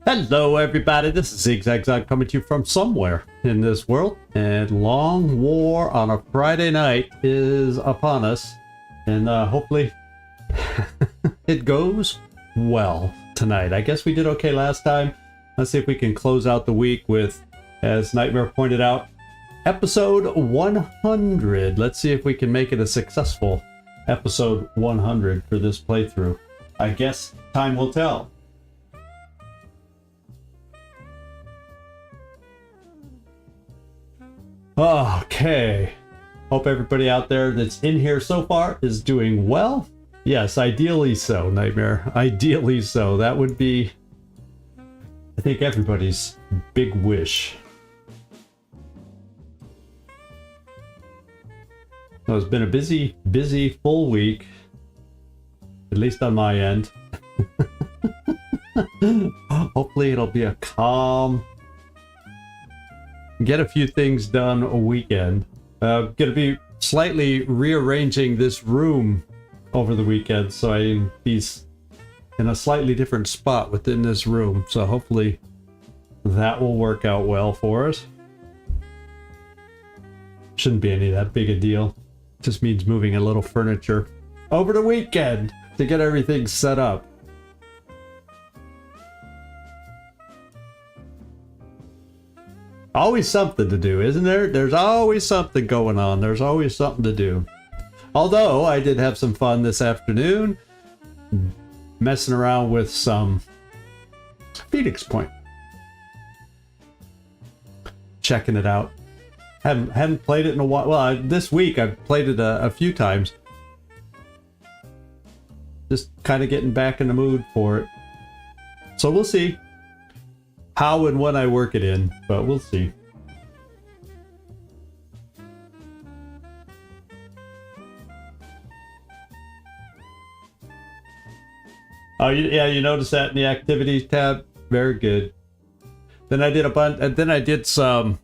Hello everybody, this is Exalt coming to you from somewhere in this world, and long war on a Friday night is upon us, and hopefully it goes well tonight. I guess we did okay last time. Let's see if we can close out the week with, as Nightmare pointed out, episode 100. Let's see if we can make it a successful episode 100 for this playthrough. I guess time will tell. Okay, hope everybody out there that's in here so far is doing well. Yes, ideally so, Nightmare. Ideally so. That would be, I think, everybody's big wish. So it's been a busy full week, at least on my end. Hopefully it'll be a calm, get a few things done a weekend. Gonna be slightly rearranging this room over the weekend, so I can be in a slightly different spot within this room. So hopefully that will work out well for us. Shouldn't be any that big a deal. Just means moving a little furniture over the weekend to get everything set up. Always something to do, isn't there? There's always something going on. There's always something to do. Although I did have some fun this afternoon messing around with some Phoenix Point. Checking it out. Haven't played it in a while. Well, this week I've played it a few times. Just kind of getting back in the mood for it. So we'll see how and when I work it in, but we'll see. Oh, yeah, you noticed that in the activities tab? Very good. Then I did a bunch, and then I did some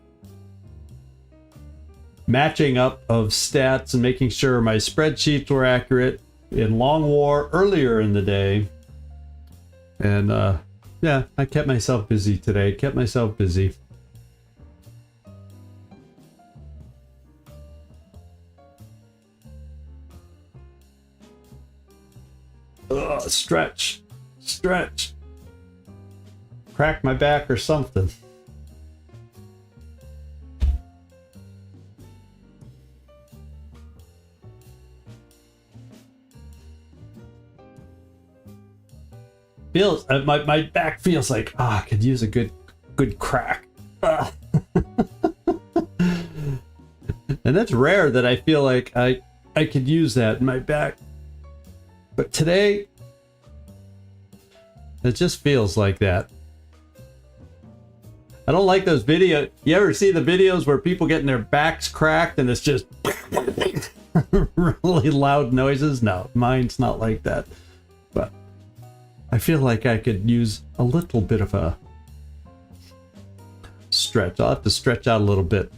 matching up of stats and making sure my spreadsheets were accurate in Long War earlier in the day. And, yeah, I kept myself busy today. Kept myself busy. Ugh, stretch. Stretch. Crack my back or something. Feels my back feels like I could use a good crack. And that's rare that I feel like I could use that in my back. But today it just feels like that. I don't like those videos. You ever see the videos where people getting their backs cracked and it's just really loud noises? No, mine's not like that. But I feel like I could use a little bit of a stretch. I'll have to stretch out a little bit.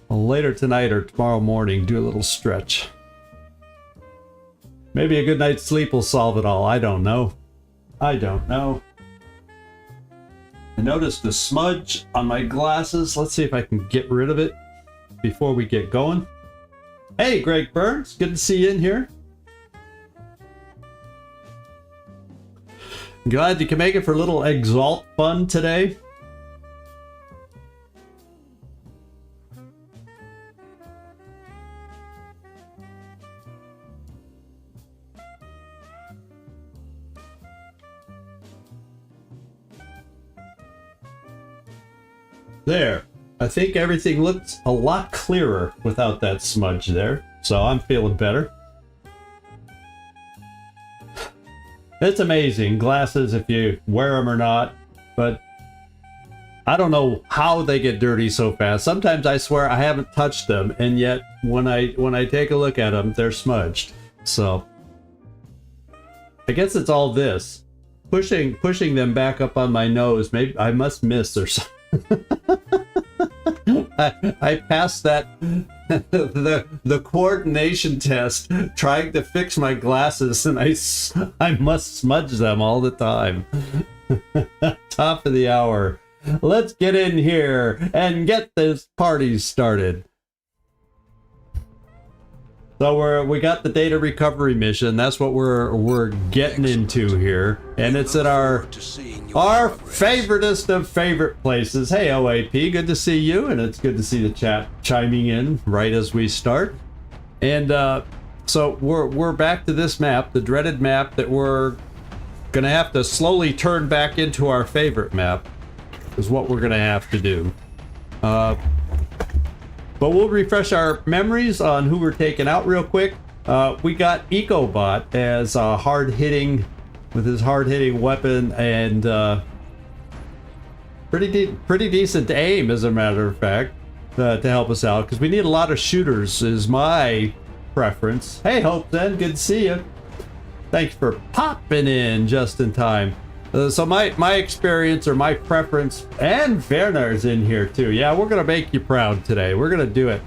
Well, later tonight or tomorrow morning, do a little stretch. Maybe a good night's sleep will solve it all. I don't know. I don't know. I noticed the smudge on my glasses. Let's see if I can get rid of it before we get going. Hey, Greg Burns. Good to see you in here. Glad you can make it for a little Exalt fun today. There. I think everything looks a lot clearer without that smudge there. So I'm feeling better. It's amazing, glasses, if you wear them or not, but I don't know how they get dirty so fast. Sometimes I swear I haven't touched them, and yet when I take a look at them, they're smudged. So I guess it's all this. Pushing them back up on my nose. Maybe I must miss or something. I passed that the coordination test trying to fix my glasses, and I must smudge them all the time. Top of the hour. Let's get in here and get this party started. So we got the data recovery mission. That's what we're getting into here, and it's at our favoriteest of favorite places. Hey OAP, good to see you, and it's good to see the chat chiming in right as we start. And so we're back to this map, the dreaded map that we're gonna have to slowly turn back into our favorite map. Is what we're gonna have to do. But we'll refresh our memories on who we're taking out real quick. We got EcoBot as hard-hitting, with his hard-hitting weapon, and pretty decent aim, as a matter of fact, to help us out, because we need a lot of shooters, is my preference. Hey, Hope then, good to see you. Thanks for popping in just in time. So my experience, or my preference, and Werner's in here too. Yeah, we're gonna make you proud today. We're gonna do it.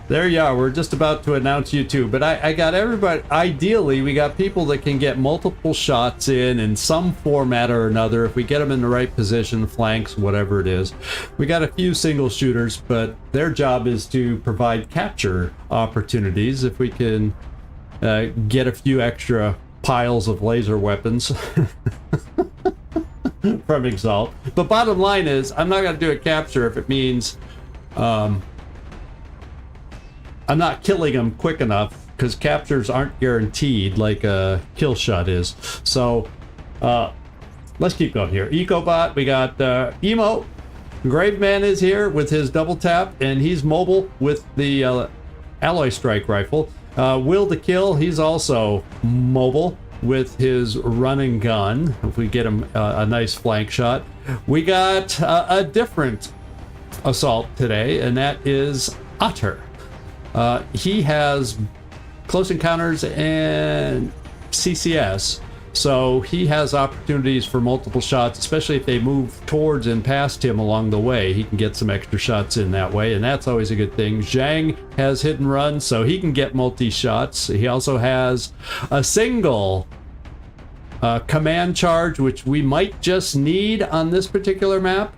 There you are. We're just about to announce you too. But I got everybody. Ideally, we got people that can get multiple shots in some format or another. If we get them in the right position, flanks, whatever it is. We got a few single shooters, but their job is to provide capture opportunities. If we can get a few extra piles of laser weapons from Exalt. But bottom line is, I'm not going to do a capture if it means I'm not killing them quick enough, because captures aren't guaranteed like a kill shot is. So let's keep going here. EcoBot, we got Emo. Graveman is here with his double tap, and he's mobile with the alloy strike rifle. Will to Kill, he's also mobile with his run and gun, if we get him a nice flank shot. We got a different assault today, and that is Otter. He has close encounters and CCS, so he has opportunities for multiple shots, especially if they move towards and past him along the way. He can get some extra shots in that way, and that's always a good thing. Zhang has hit and run, so he can get multi-shots. He also has a single command charge, which we might just need on this particular map.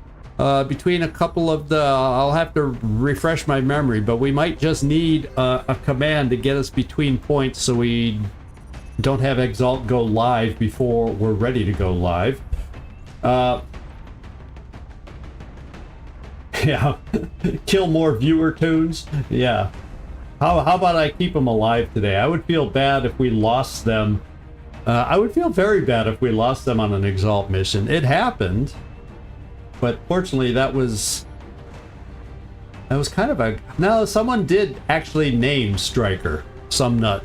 Between a couple of the, I'll have to refresh my memory, but we might just need a command to get us between points, so we don't have Exalt go live before we're ready to go live. Yeah, kill more viewer tunes. Yeah. How about I keep them alive today? I would feel bad if we lost them. I would feel very bad if we lost them on an Exalt mission. It happened, but fortunately that was kind of a... No, someone did actually name Striker, some nut.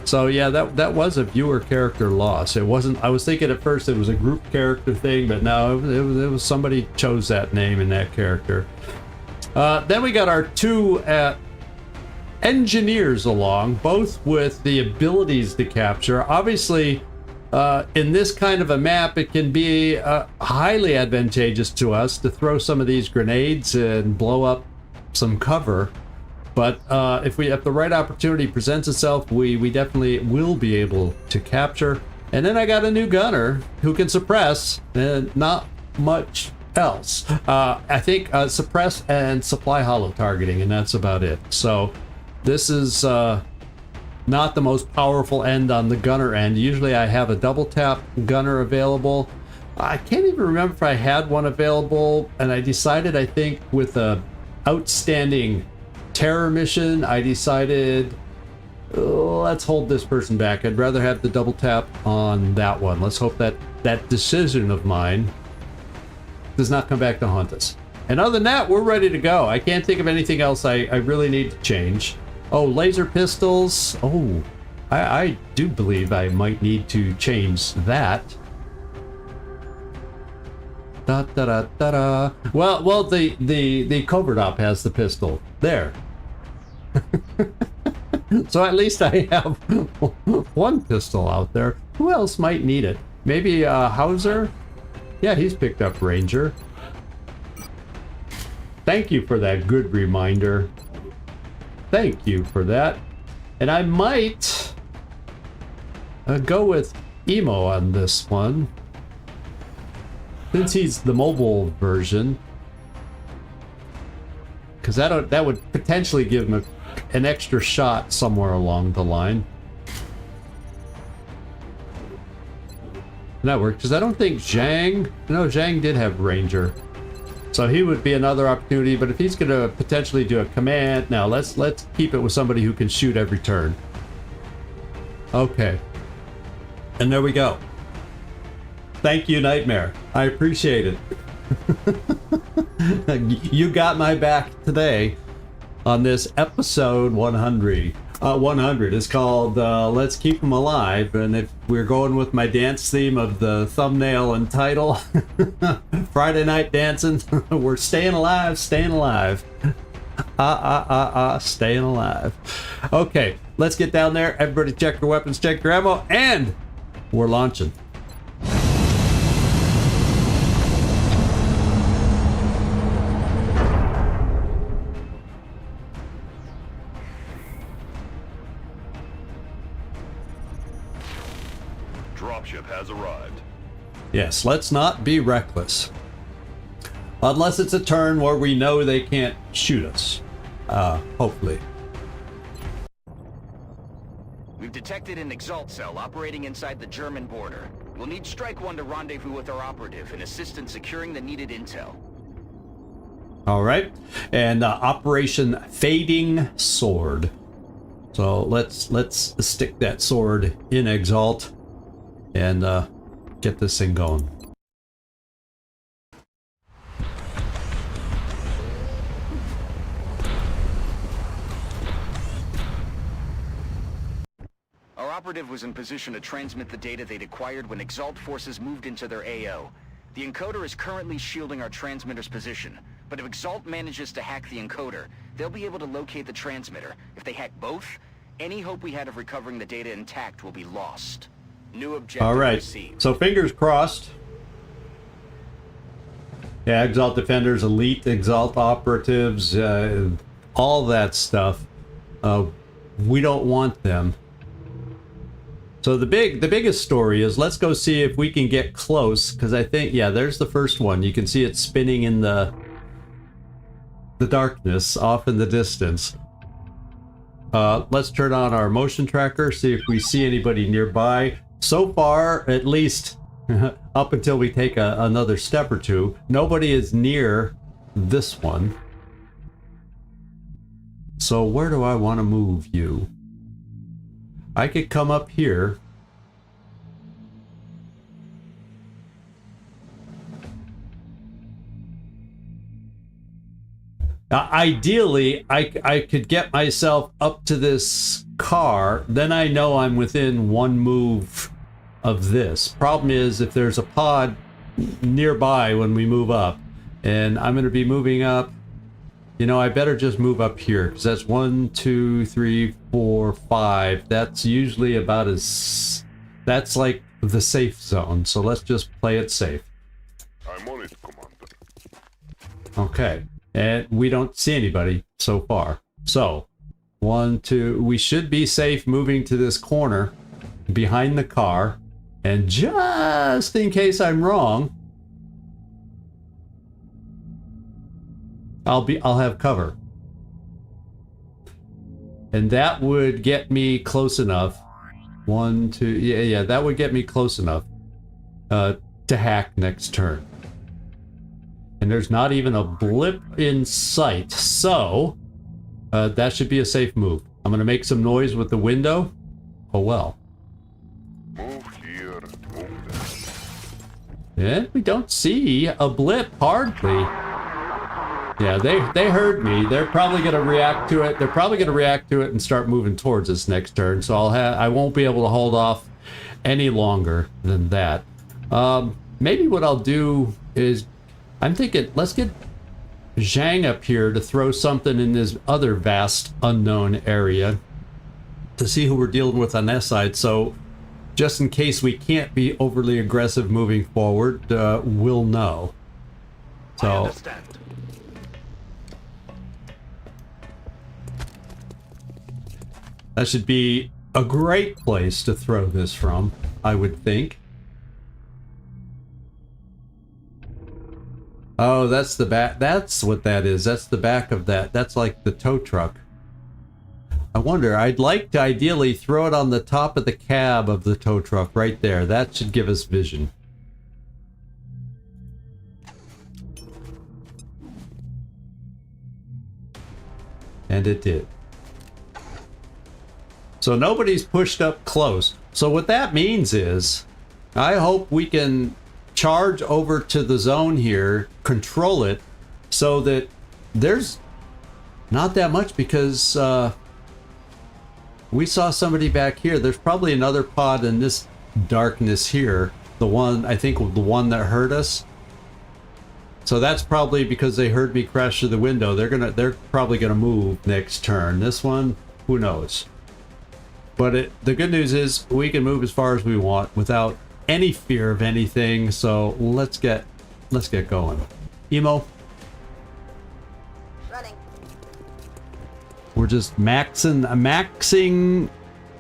So yeah, that was a viewer character loss. It wasn't. I was thinking at first it was a group character thing, but no, it was somebody chose that name and that character. Then we got our two engineers along, both with the abilities to capture. Obviously, in this kind of a map, it can be highly advantageous to us to throw some of these grenades and blow up some cover. But if the right opportunity presents itself, we definitely will be able to capture. And then I got a new gunner who can suppress and not much else. I think suppress and supply hollow targeting, and that's about it. So this is not the most powerful end on the gunner end. Usually I have a double tap gunner available. I can't even remember if I had one available, and I decided, I think, with a outstanding terror mission, I decided, let's hold this person back. I'd rather have the double tap on that one. Let's hope that that decision of mine does not come back to haunt us. And other than that, we're ready to go. I can't think of anything else I really need to change. Oh, laser pistols. Oh, I do believe I might need to change that. Da da da da da. Well, the covert op has the pistol there. So at least I have one pistol out there. Who else might need it? Maybe Hauser? Yeah, he's picked up Ranger. Thank you for that good reminder. Thank you for that. And I might go with Emo on this one. since he's the mobile version, because that would potentially give him an extra shot somewhere along the line. And that worked, because I don't think Zhang... No, Zhang did have Ranger. So he would be another opportunity, but if he's going to potentially do a command... Now, let's keep it with somebody who can shoot every turn. Okay. And there we go. Thank you, Nightmare. I appreciate it. You got my back today on this episode 100. 100 is called Let's Keep Them Alive, and if we're going with my dance theme of the thumbnail and title, Friday night dancing, we're staying alive, staying alive. Staying alive. Okay, let's get down there. Everybody check your weapons, check your ammo, and we're launching. Dropship has arrived. Yes, let's not be reckless. Unless it's a turn where we know they can't shoot us. Hopefully. We've detected an Exalt cell operating inside the German border. We'll need Strike One to rendezvous with our operative and assist in securing the needed intel. All right, and Operation Fading Sword. So let's stick that sword in Exalt and get this thing going. Our operative was in position to transmit the data they'd acquired when Exalt forces moved into their AO. The encoder is currently shielding our transmitter's position, but if Exalt manages to hack the encoder, they'll be able to locate the transmitter. If they hack both, any hope we had of recovering the data intact will be lost. New objective All right, received. so fingers crossed. Yeah, Exalt Defenders, Elite Exalt Operatives, all that stuff. We don't want them. So the biggest story is, let's go see if we can get close, because I think, yeah, there's the first one. You can see it spinning in the darkness off in the distance. Let's turn on our motion tracker, see if we see anybody nearby. So far, at least up until we take another step or two, nobody is near this one. So where do I want to move you? I could come up here. Ideally, I could get myself up to this car, then I know I'm within one move of this. Problem is, if there's a pod nearby when we move up, and I'm going to be moving up, you know, I better just move up here, because that's 1, 2, 3, 4, 5. That's usually about as... That's like the safe zone, so let's just play it safe. I'm on it, Commander. Okay, and we don't see anybody so far. So, 1, 2, we should be safe moving to this corner behind the car, and just in case I'm wrong, I'll have cover. And that would get me close enough. 1, 2, yeah, that would get me close enough to hack next turn. And there's not even a blip in sight, so that should be a safe move. I'm gonna make some noise with the window. Oh well. Move here, move there. Yeah, we don't see a blip, hardly. Yeah, they heard me. They're probably gonna react to it. They're probably gonna react to it and start moving towards us next turn. So I won't be able to hold off any longer than that. Maybe what I'll do is, I'm thinking, let's get Zhang up here to throw something in this other vast unknown area to see who we're dealing with on that side. So just in case we can't be overly aggressive moving forward, we'll know. I So understand. that should be a great place to throw this from, I would think. Oh, that's the back. That's what that is. That's the back of that. That's like the tow truck. I wonder, I'd like to ideally throw it on the top of the cab of the tow truck right there. That should give us vision. And it did. So nobody's pushed up close. So what that means is, I hope we can charge over to the zone here, control it, so that there's not that much, because we saw somebody back here. There's probably another pod in this darkness here. The one, I think, the one that hurt us. So that's probably because they heard me crash through the window. They're probably gonna move next turn. This one, who knows? But the good news is we can move as far as we want without any fear of anything. So let's get going. Emo. Running. We're just maxing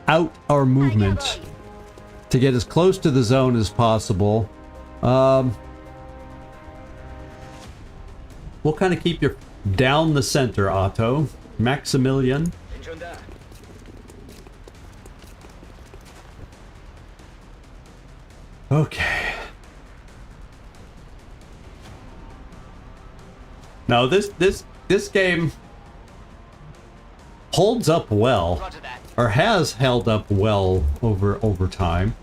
out our movement to get as close to the zone as possible. We'll kind of keep you down the center, Otto. Maximilian. Okay. Now this game holds up well, or has held up well over time.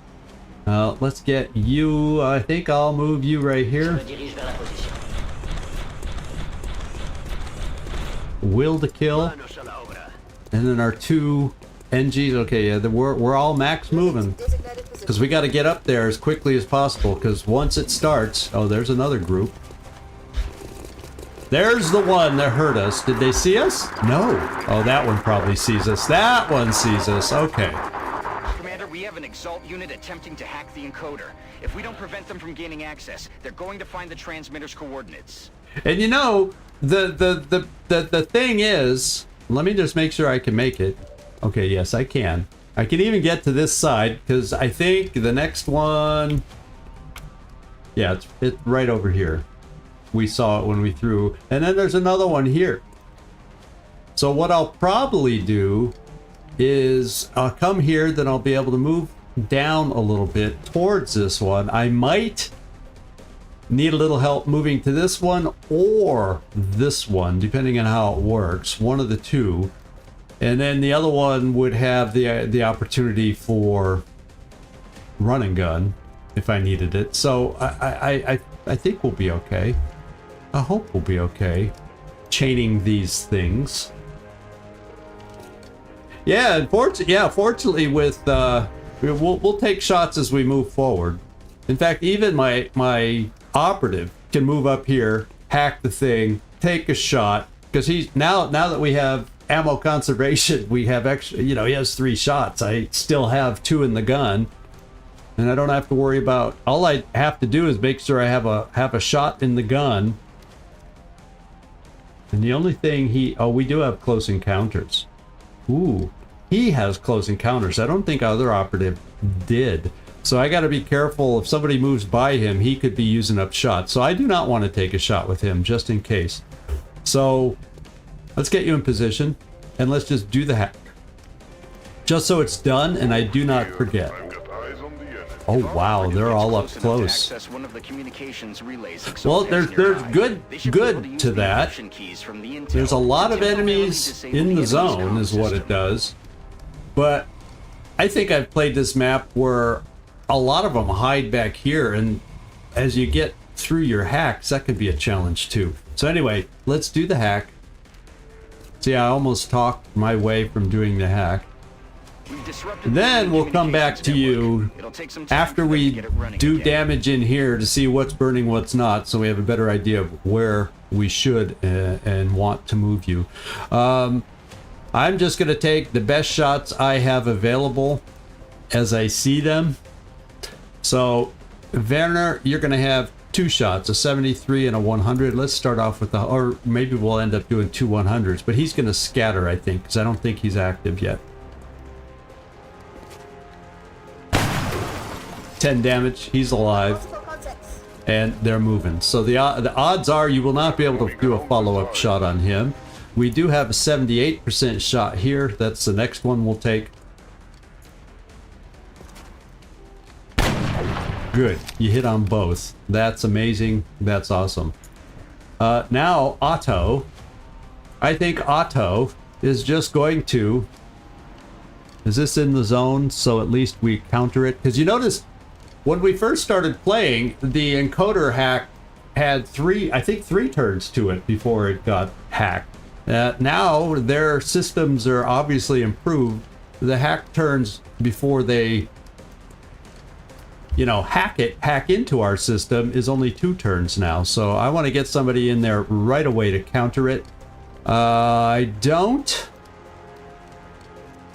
Let's get you. I think I'll move you right here. Will to kill, and then our two NGs. Okay, yeah, we're all max moving because we got to get up there as quickly as possible. Because once it starts, oh, there's another group. There's the one that hurt us. Did they see us? No. Oh, that one probably sees us. That one sees us. Okay. Commander, we have an Exalt unit attempting to hack the encoder. If we don't prevent them from gaining access, they're going to find the transmitter's coordinates. And you know, the thing is, let me just make sure I can make it. Okay, yes, I can. I can even get to this side, because I think the next one... Yeah, it's right over here. We saw it when we threw. And then there's another one here. So what I'll probably do is I'll come here, then I'll be able to move down a little bit towards this one. I might need a little help moving to this one or this one, depending on how it works. One of the two. And then the other one would have the opportunity for run and gun if I needed it. So I think we'll be okay. I hope we'll be okay chaining these things. Yeah, fortunately with we'll take shots as we move forward. In fact, even my operative can move up here, hack the thing, take a shot, because he's now that we have ammo conservation, we have extra, you know, he has 3 shots. I still have 2 in the gun, and I don't have to worry about, all I have to do is make sure I have a shot in the gun. And the only thing we do have close encounters. Ooh, he has close encounters. I don't think other operative did. So I got to be careful. If somebody moves by him, he could be using up shots. So I do not want to take a shot with him, just in case. So let's get you in position, and let's just do the hack. Just so it's done, and I do not forget. Oh wow, they're all up close. Well, there's good to that. There's a lot of enemies in the zone, is what it does. But I think I've played this map where a lot of them hide back here, and as you get through your hacks, that could be a challenge too. So anyway, let's do the hack. See, I almost talked my way from doing the hack. Then we'll come back to you after we do damage in here to see what's burning, what's not, so we have a better idea of where we should and want to move you. I'm just going to take the best shots I have available as I see them. So, Werner, you're going to have 2 shots, a 73 and a 100. Let's start off with or maybe we'll end up doing 2 100s, but he's going to scatter, I think, because I don't think he's active yet. 10 damage, he's alive. and they're moving. So the odds are you will not be able to do a follow-up shot on him. We do have a 78% shot here. That's the next one we'll take. Good. You hit on both. That's amazing. That's awesome. Now, Otto. I think Otto is just going to... Is this in the zone? So at least we counter it. Because you notice, when we first started playing, the encoder hack had three turns to it before it got hacked. Now, their systems are obviously improved. The hack turns before they... you know, hack into our system is only 2 turns now. So I want to get somebody in there right away to counter it. I don't.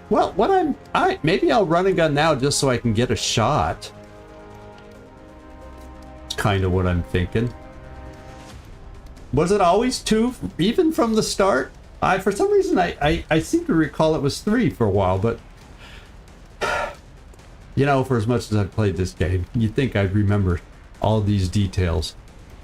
Well, maybe I'll run and gun now just so I can get a shot. It's kind of what I'm thinking. Was it always 2, even from the start? For some reason, I seem to recall it was 3 for a while, but... You know, for as much as I've played this game, you'd think I'd remember all these details.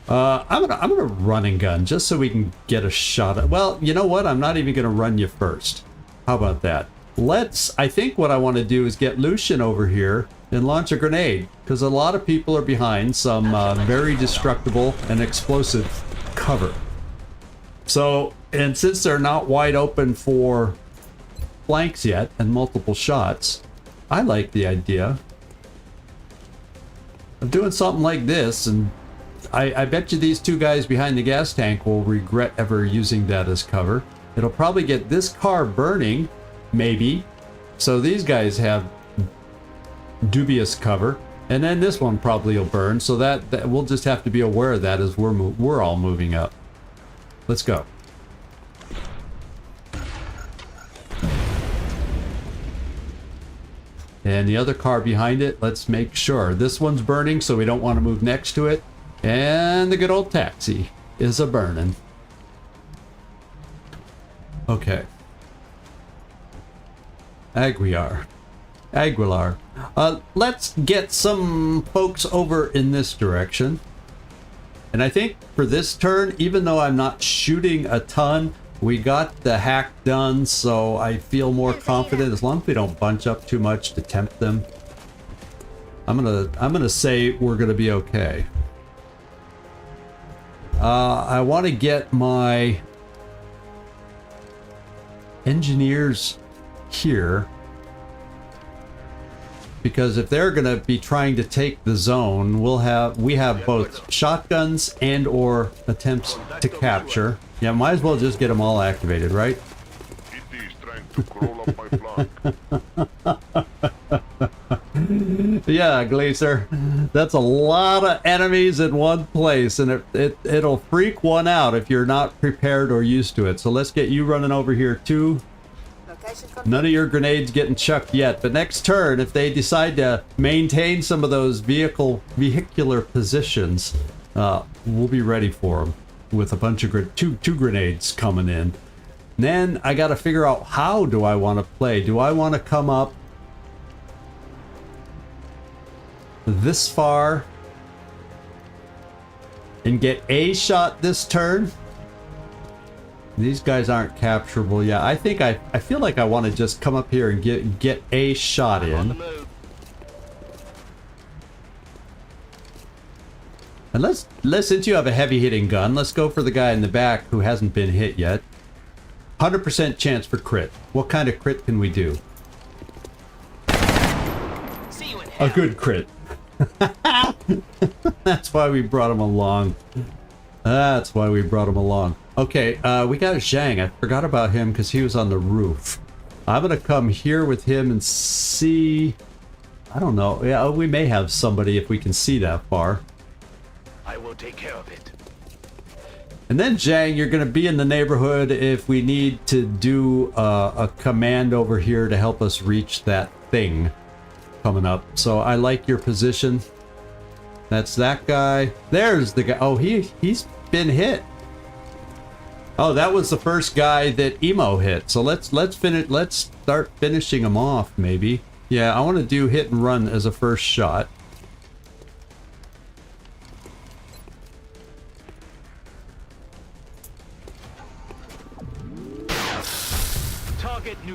I'm gonna run and gun just so we can get a shot at... Well, you know what? I'm not even gonna run you first. How about that? I think what I want to do is get Lucian over here and launch a grenade, because a lot of people are behind some very destructible and explosive cover. So, and since they're not wide open for flanks yet and multiple shots, I like the idea of doing something like this, and I bet you these 2 guys behind the gas tank will regret ever using that as cover. It'll probably get this car burning, maybe, so these guys have dubious cover, and then this one probably will burn, so that we'll just have to be aware of that as we're all moving up. Let's go. And the other car behind it, let's make sure. This one's burning, so we don't want to move next to it. And the good old taxi is a-burning. Okay. Aguilar. Let's get some folks over in this direction. And I think for this turn, even though I'm not shooting a ton, we got the hack done, so I feel more confident as long as we don't bunch up too much to tempt them. I'm gonna say we're gonna be okay. I want to get my engineers here, because if they're gonna be trying to take the zone, we have both shotguns and or attempts to capture. Yeah, might as well just get them all activated, right? It is trying to crawl up my flank. Yeah, Glacier, that's a lot of enemies in one place, and it'll freak one out if you're not prepared or used to it. So let's get you running over here too. None of your grenades getting chucked yet, but next turn, if they decide to maintain some of those vehicular positions, we'll be ready for them with a bunch of two grenades coming in. And then I got to figure out, how do I want to play? Do I want to come up this far and get a shot this turn? These guys aren't capturable. Yeah, I think I feel like I want to just come up here and get a shot in. And let's since you have a heavy hitting gun, let's go for the guy in the back who hasn't been hit yet. 100% chance for crit. What kind of crit can we do? A good crit. That's why we brought him along. That's why we brought him along. Okay, we got Zhang. I forgot about him because he was on the roof. I'm gonna come here with him and see... I don't know. Yeah, we may have somebody if we can see that far. I will take care of it. And then, Zhang, you're gonna be in the neighborhood if we need to do a command over here to help us reach that thing coming up. So I like your position. That's that guy. There's the guy. Oh, he's been hit. Oh, that was the first guy that Emo hit. So let's start finishing him off, maybe. Yeah, I want to do hit and run as a first shot.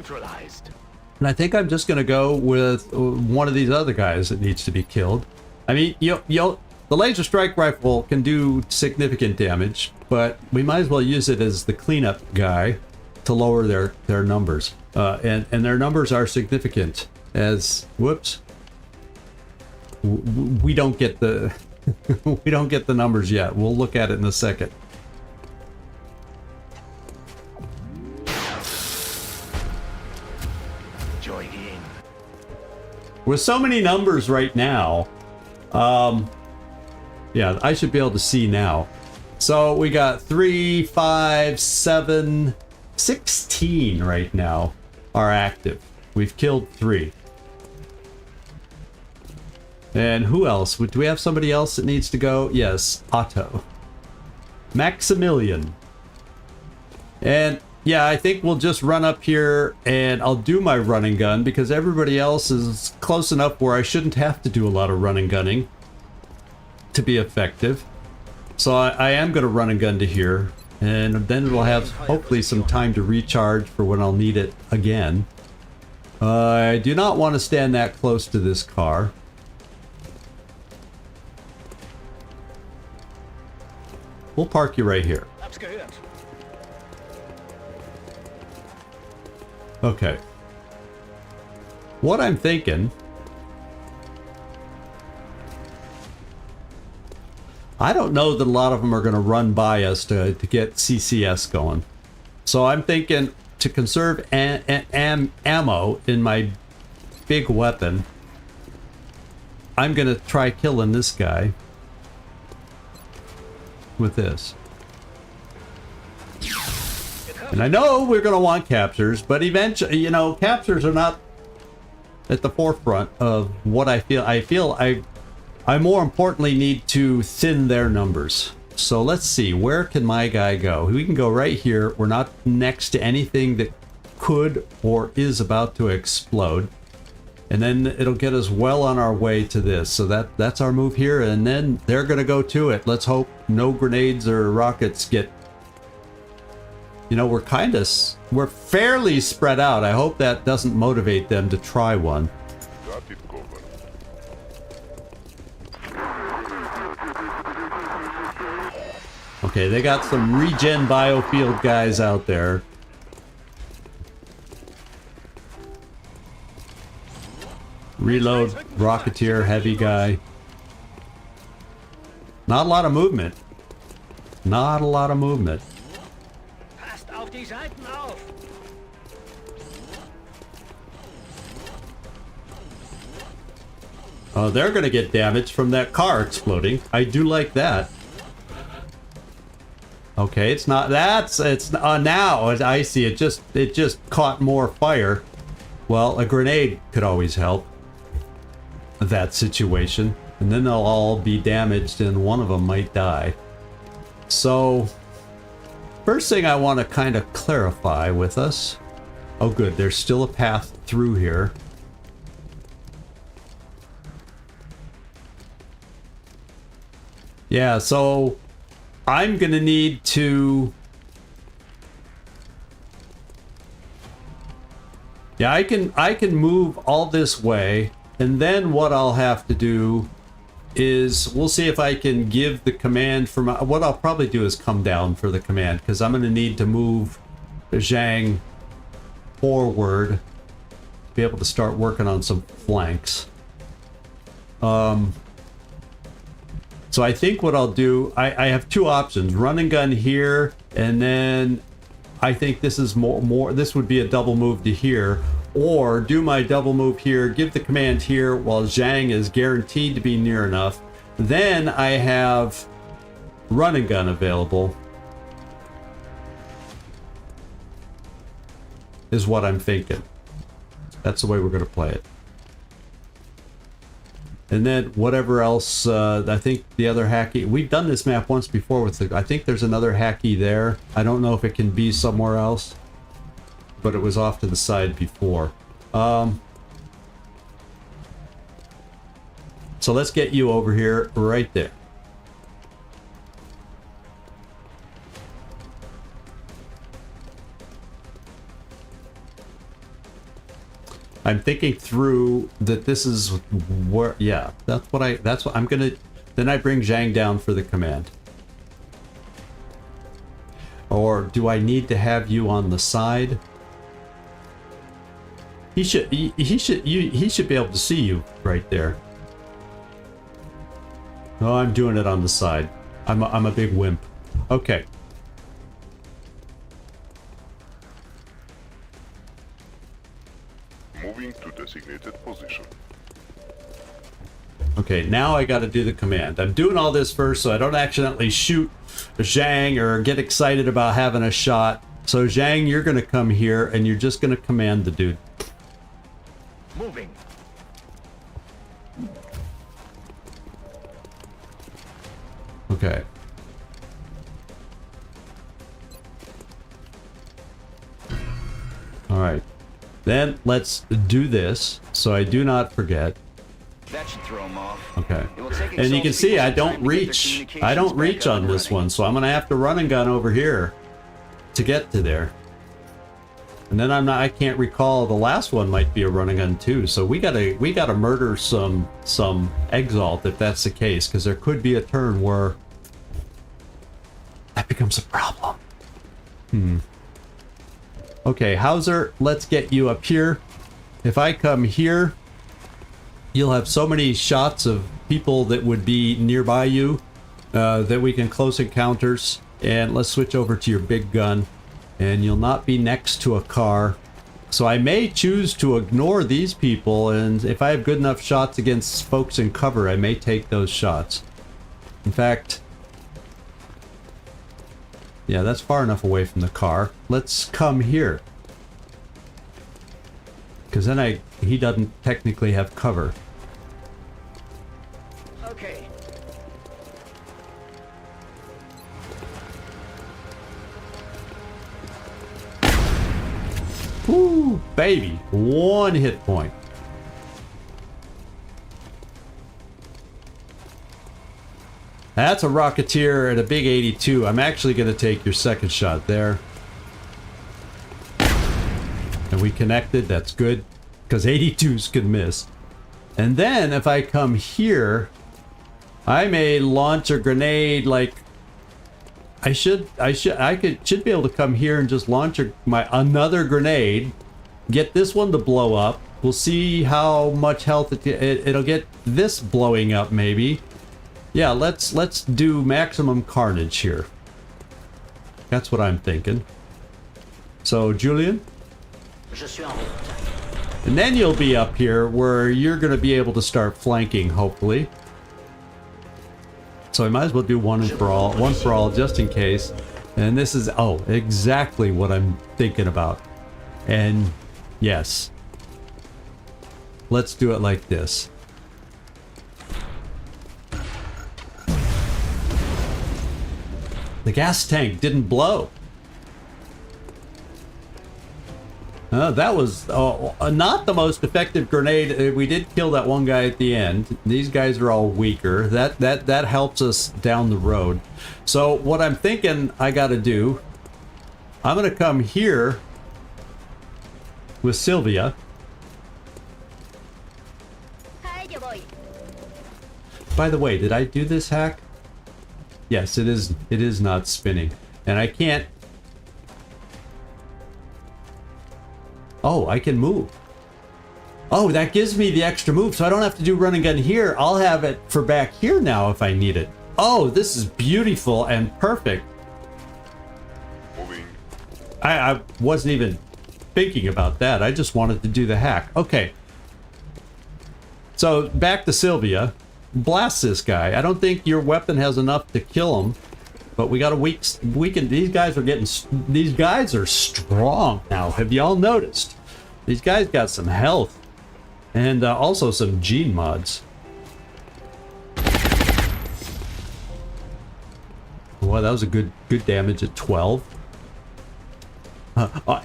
neutralized. And I think I'm just going to go with one of these other guys that needs to be killed. I mean, the laser strike rifle can do significant damage, but we might as well use it as the cleanup guy to lower their numbers. And their numbers are significant as, whoops, we don't get the we don't get the numbers yet. We'll look at it in a second. Join in. With so many numbers right now, yeah, I should be able to see now. So we got 3, 5, 7, 16 right now are active. We've killed 3. And who else? Do we have somebody else that needs to go? Yes, Otto. Maximilian. And yeah, I think we'll just run up here and I'll do my running gun because everybody else is close enough where I shouldn't have to do a lot of running gunning to be effective. So I am going to run and gun to here, and then it'll have hopefully some time to recharge for when I'll need it again. I do not want to stand that close to this car. We'll park you right here. Hab's gehört. Okay. What I'm thinking, I don't know that a lot of them are going to run by us to get CCS going. So I'm thinking to conserve ammo in my big weapon, I'm going to try killing this guy with this. And I know we're going to want captures, but eventually, you know, captures are not at the forefront of what I feel. I more importantly need to thin their numbers. So let's see, where can my guy go? We can go right here. We're not next to anything that could or is about to explode. And then it'll get us well on our way to this. So that's our move here, and then they're gonna go to it. Let's hope no grenades or rockets get... You know, we're fairly spread out. I hope that doesn't motivate them to try one. Got it covered. Okay, they got some regen biofield guys out there. Reload, Rocketeer, heavy guy. Not a lot of movement. Not a lot of movement. Passt auf die Seiten auf. Oh, they're gonna get damaged from that car exploding. I do like that. Okay, it's not. It's now I see it. Just caught more fire. Well, a grenade could always help that situation, and then they'll all be damaged, and one of them might die. So, first thing I want to kind of clarify with us. Oh, good. There's still a path through here. Yeah, so I'm gonna need to... Yeah, I can move all this way, and then what I'll have to do is we'll see if I can give the command for my... What I'll probably do is come down for the command, because I'm gonna need to move Zhang forward to be able to start working on some flanks. So I think what I'll do, I have two options: run and gun here, and then I think this is more. This would be a double move to here, or do my double move here, give the command here while Zhang is guaranteed to be near enough. Then I have run and gun available. Is what I'm thinking. That's the way we're going to play it. And then whatever else, I think the other hacky... We've done this map once before with the... I think there's another hacky there. I don't know if it can be somewhere else, but it was off to the side before. So let's get you over here, right there. I'm thinking through that this is where, yeah, that's what I'm gonna, then I bring Zhang down for the command. Or do I need to have you on the side? He should be able to see you right there. Oh, I'm doing it on the side. I'm a big wimp. Okay. Moving to designated position. Okay, now I got to do the command. I'm doing all this first so I don't accidentally shoot Zhang or get excited about having a shot. So Zhang, you're going to come here and you're just going to command the dude. Moving. Okay. All right. Then let's do this so I do not forget. That should throw him off. Okay. It will take And you Exalt can see people I some don't time to get their reach. communications I don't back reach up on and this running. one, so I'm going to have to run and gun over here to get to there. And then I can't recall, the last one might be a run and gun too. So we got to murder some Exalt if that's the case, because there could be a turn where that becomes a problem. Okay, Hauser, let's get you up here. If I come here, you'll have so many shots of people that would be nearby you that we can close encounters. And let's switch over to your big gun. And you'll not be next to a car. So I may choose to ignore these people, and if I have good enough shots against folks in cover, I may take those shots. In fact, yeah, that's far enough away from the car. Let's come here. Because then he doesn't technically have cover. Okay. Woo, baby. 1 hit point. That's a Rocketeer at a big 82. I'm actually going to take your second shot there. And we connected. That's good. Because 82s can miss. And then if I come here, I may launch a grenade like... I should be able to come here and just launch another grenade, get this one to blow up. We'll see how much health it'll get this blowing up maybe. Yeah, let's do maximum carnage here. That's what I'm thinking. So Julian, and then you'll be up here where you're going to be able to start flanking, hopefully. So I might as well do one for all, just in case. And this is, oh, exactly what I'm thinking about. And yes, let's do it like this. The gas tank didn't blow. That was not the most effective grenade. We did kill that one guy at the end. These guys are all weaker. That helps us down the road. So what I'm thinking I got to do, I'm going to come here with Sylvia. By the way, did I do this hack? Yes, it is not spinning. And I can't... Oh, I can move. Oh, that gives me the extra move, so I don't have to do run and gun here. I'll have it for back here now if I need it. Oh, this is beautiful and perfect. Moving. I wasn't even thinking about that. I just wanted to do the hack. Okay. So, back to Sylvia. Blast this guy. I don't think your weapon has enough to kill him. But we got a weaken. These guys are strong now. Have y'all noticed? These guys got some health. And also some gene mods. Well, that was a good damage at 12.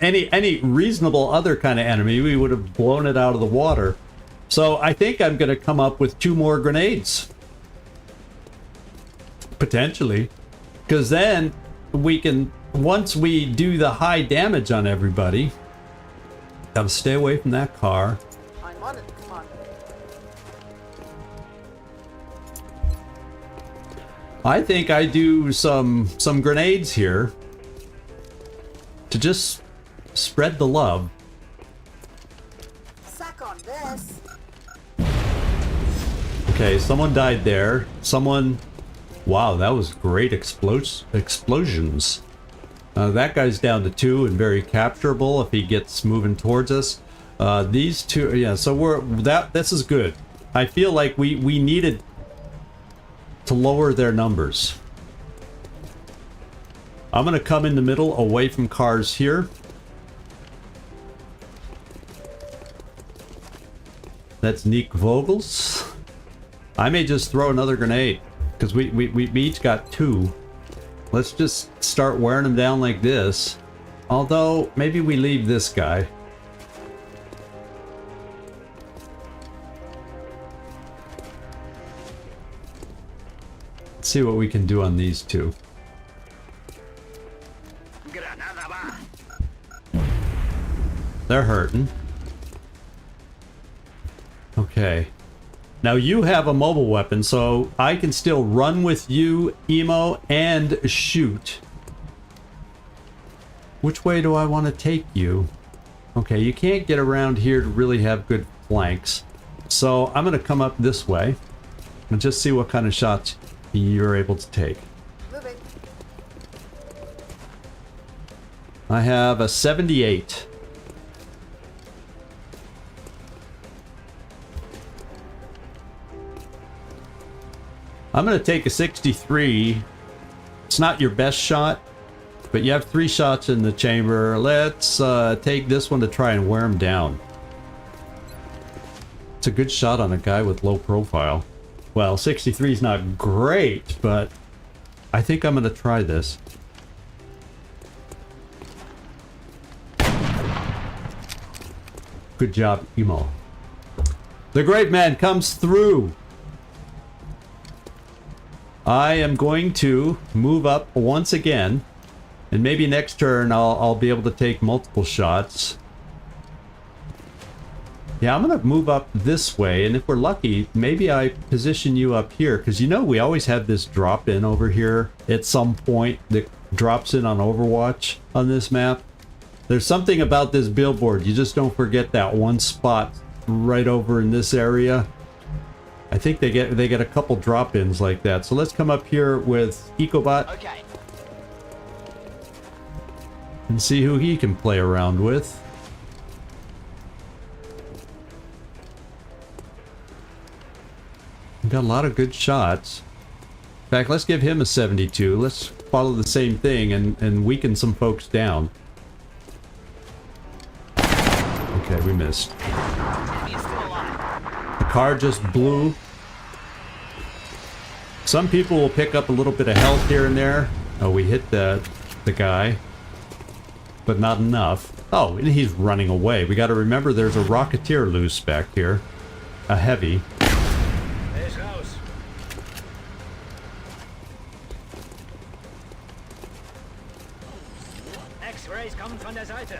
Any reasonable other kind of enemy, we would have blown it out of the water. So I think I'm going to come up with 2 more grenades. Potentially. Because then we can, once we do the high damage on everybody, gotta stay away from that car. Come on. I think I do some grenades here to just spread the love. Suck on this. Okay, someone died there. Someone... Wow, that was great explosions. That guy's down to 2 and very capturable if he gets moving towards us. These two... Yeah, so this is good. I feel like we needed to lower their numbers. I'm gonna come in the middle away from cars here. That's Nick Vogels. I may just throw another grenade because we each got 2. Let's just start wearing them down like this. Although maybe we leave this guy. See what we can do on these 2. They're hurting. Okay. Now you have a mobile weapon, so I can still run with you, Emo, and shoot. Which way do I want to take you? Okay, you can't get around here to really have good flanks. So I'm going to come up this way and just see what kind of shots you're able to take. Moving. I have a 78. I'm going to take a 63. It's not your best shot, but you have 3 shots in the chamber. Let's take this one to try and wear him down. It's a good shot on a guy with low profile. Well, 63 is not great, but I think I'm going to try this. Good job, Emo. The great man comes through. I am going to move up once again, and maybe next turn I'll be able to take multiple shots. Yeah, I'm going to move up this way, and if we're lucky, maybe I position you up here, because you know we always have this drop-in over here at some point that drops in on Overwatch on this map. There's something about this billboard, you just don't forget that one spot right over in this area. I think they get a couple drop-ins like that. So let's come up here with Ecobot. Okay. And see who he can play around with. We got a lot of good shots. In fact, let's give him a 72. Let's follow the same thing and weaken some folks down. Okay, we missed. The car just blew. Some people will pick up a little bit of health here and there. Oh, we hit the guy. But not enough. Oh, and he's running away. We got to remember there's a Rocketeer loose back here. A heavy. X-rays kommen von der Seite.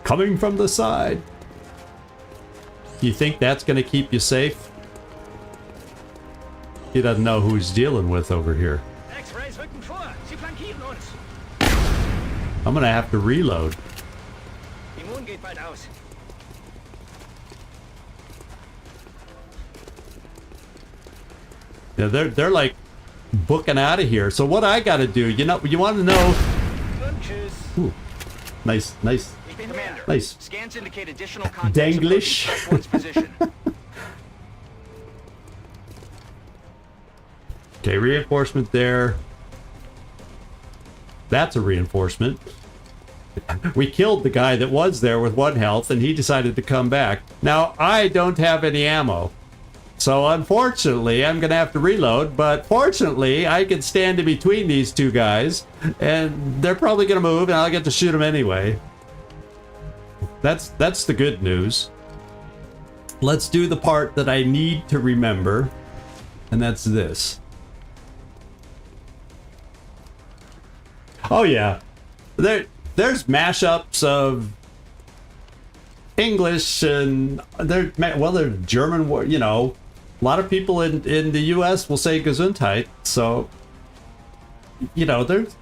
Coming from the side. You think that's going to keep you safe? He doesn't know who he's dealing with over here. X-rays rücken vor. Sie flankieren uns. I'm going to have to reload. Immun geht bald aus. Yeah, they're like booking out of here. So what I got to do, you know, you want to know? Und tschüss. Ooh, nice. Commander, Nice. scans indicate additional contacts Danglish. approaching Checkpoint's position. Okay, reinforcement there. That's a reinforcement. We killed the guy that was there with 1 health, and he decided to come back. Now, I don't have any ammo. So, unfortunately, I'm going to have to reload, but fortunately, I can stand in between these 2 guys, and they're probably going to move, and I'll get to shoot them anyway. That's the good news. Let's do the part that I need to remember, and that's this. Oh yeah, there's mashups of English, and they're German. You know, a lot of people in the U.S. will say Gesundheit. So, you know, there's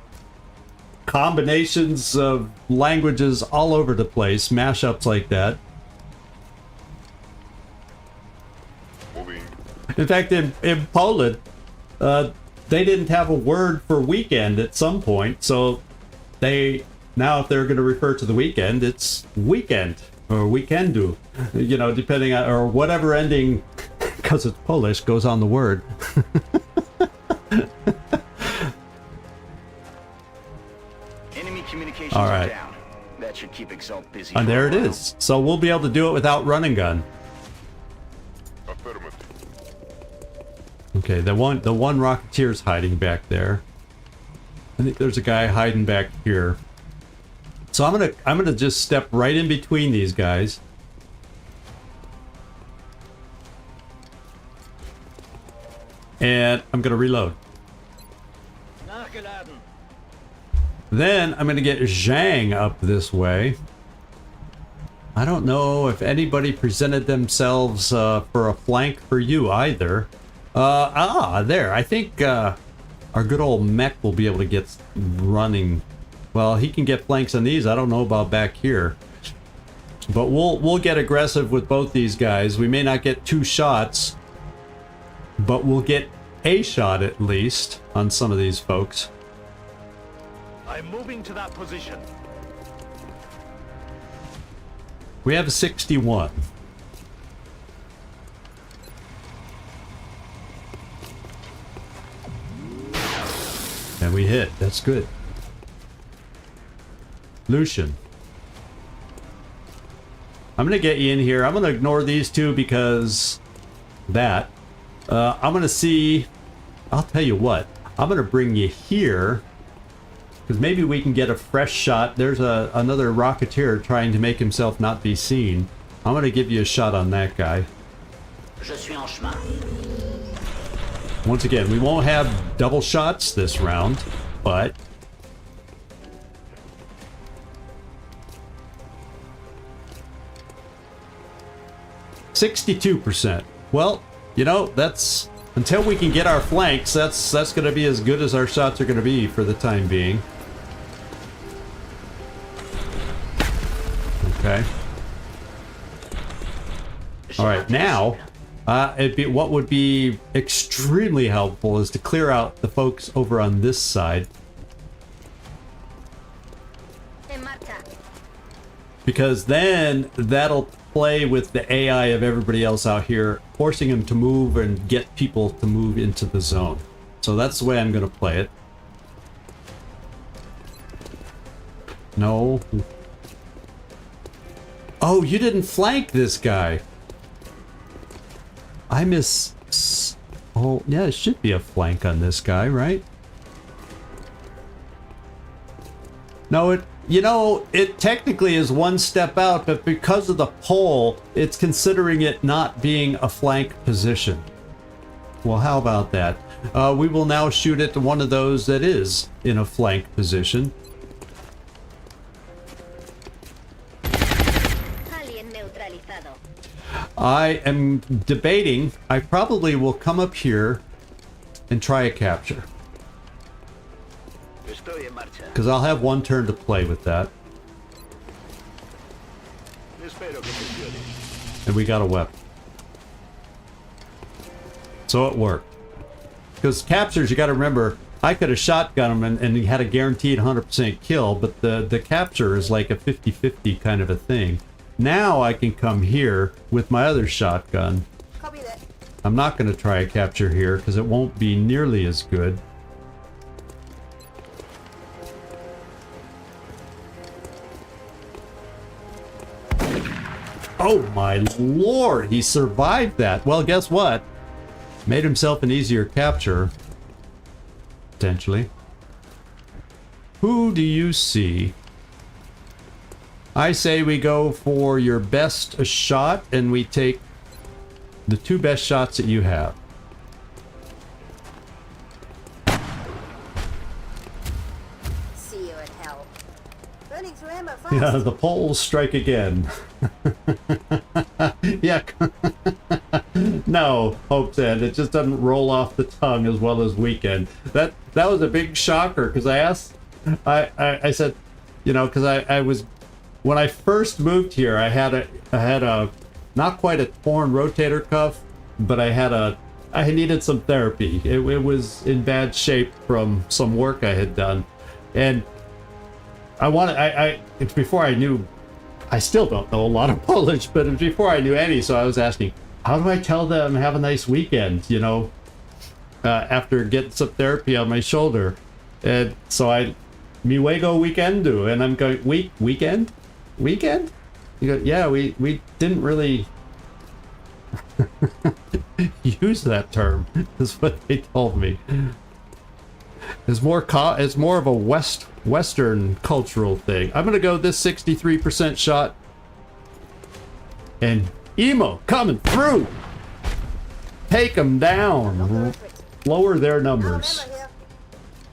combinations of languages all over the place, mashups like that. Moving. In fact, in Poland, they didn't have a word for weekend at some point, so now if they're going to refer to the weekend, it's weekend or weekendu, you know, depending on, or whatever ending, because it's Polish, goes on the word. Enemy communications All are right. down. That should keep Exalt busy. And for there a it while. is. So we'll be able to do it without running gun. Affirmative. Okay, the one Rocketeer's hiding back there. I think there's a guy hiding back here. So I'm gonna just step right in between these guys. And I'm gonna reload. Nachgeladen. Then I'm gonna get Zhang up this way. I don't know if anybody presented themselves for a flank for you either. There. I think our good old mech will be able to get running. Well, he can get flanks on these. I don't know about back here. But we'll get aggressive with both these guys. We may not get 2 shots, but we'll get a shot at least on some of these folks. I'm moving to that position. We have a 61. And we hit. That's good. Lucian. I'm going to get you in here. I'm going to ignore these two because that. I'm going to see. I'll tell you what. I'm going to bring you here because maybe we can get a fresh shot. There's another Rocketeer trying to make himself not be seen. I'm going to give you a shot on that guy. Je suis en chemin. Once again, we won't have double shots this round, but 62%. Well, you know, that's until we can get our flanks, that's going to be as good as our shots are going to be for the time being. Okay. All right, now what would be extremely helpful is to clear out the folks over on this side, because then that'll play with the AI of everybody else out here, forcing them to move and get people to move into the zone. So that's the way I'm going to play it. No. Oh, you didn't flank this guy. I miss... Oh, yeah, it should be a flank on this guy, right? No, it technically is one step out, but because of the pole, it's considering it not being a flank position. Well, how about that? We will now shoot at one of those that is in a flank position. I am debating, I probably will come up here and try a capture. Estoy en marcha. Because I'll have one turn to play with that. Espero que funcione. And we got a weapon. So it worked. Because captures, you got to remember, I could have shotgun him and he had a guaranteed 100% kill, but the capture is like a 50-50 kind of a thing. Now I can come here with my other shotgun. Copy that. I'm not going to try a capture here because it won't be nearly as good. Oh my lord, he survived that. Well, guess what? Made himself an easier capture. Potentially. Who do you see? I say we go for your best shot and we take the 2 best shots that you have. See you in hell. Burning through ammo fast. Yeah, the poles strike again. Yeah. No, Hope said it just doesn't roll off the tongue as well as weekend. That was a big shocker because I asked, I said, you know, because I was, when I first moved here, I had a not quite a torn rotator cuff, but I needed some therapy. It was in bad shape from some work I had done, and it's before I knew. I still don't know a lot of Polish, but it was before I knew any, so I was asking, how do I tell them have a nice weekend, you know, after getting some therapy on my shoulder? And so miłego weekendu, and I'm going, weekend? You go, yeah, we didn't really use that term, is what they told me. It's more of a Western cultural thing. I'm gonna go this 63% shot, and Emo coming through. Take them down. Lower their numbers.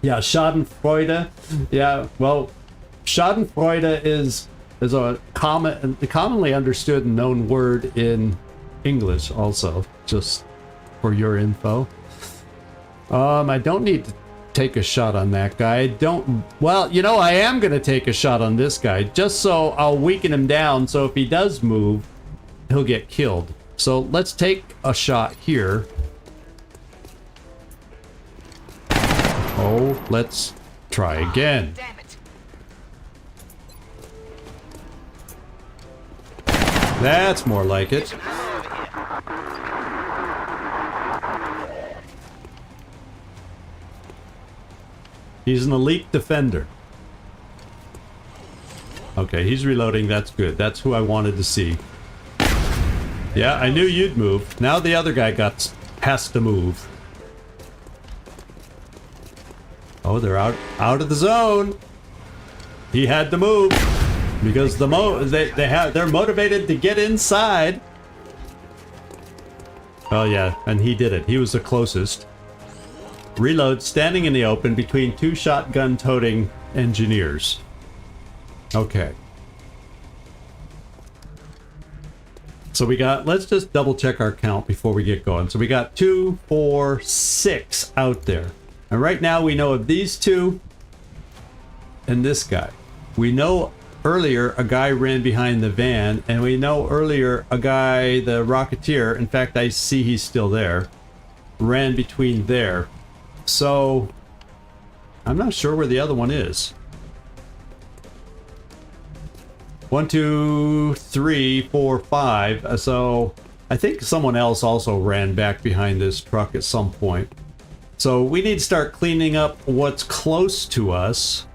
Yeah, Schadenfreude. Yeah, well, Schadenfreude is a commonly understood and known word in English also, just for your info. I don't need to take a shot on that guy. Well, you know, I am going to take a shot on this guy, just so I'll weaken him down, so if he does move, he'll get killed. So let's take a shot here. Oh, let's try again. Damn it. That's more like it. He's an elite defender. Okay, he's reloading. That's good. That's who I wanted to see. Yeah, I knew you'd move. Now the other guy has to move. Oh, they're out of the zone. He had to move because they're motivated to get inside. Oh yeah, and he did it. He was the closest. Reload, standing in the open between two shotgun-toting engineers. Okay. So we got, let's just double check our count before we get going. So we got 2, 4, 6 out there. And right now we know of these two and this guy. We know earlier a guy ran behind the van, and we know earlier a guy, the Rocketeer, in fact I see he's still there, ran between there. So I'm not sure where the other one is. 1, 2, 3, 4, 5. So I think someone else also ran back behind this truck at some point. So we need to start cleaning up what's close to us.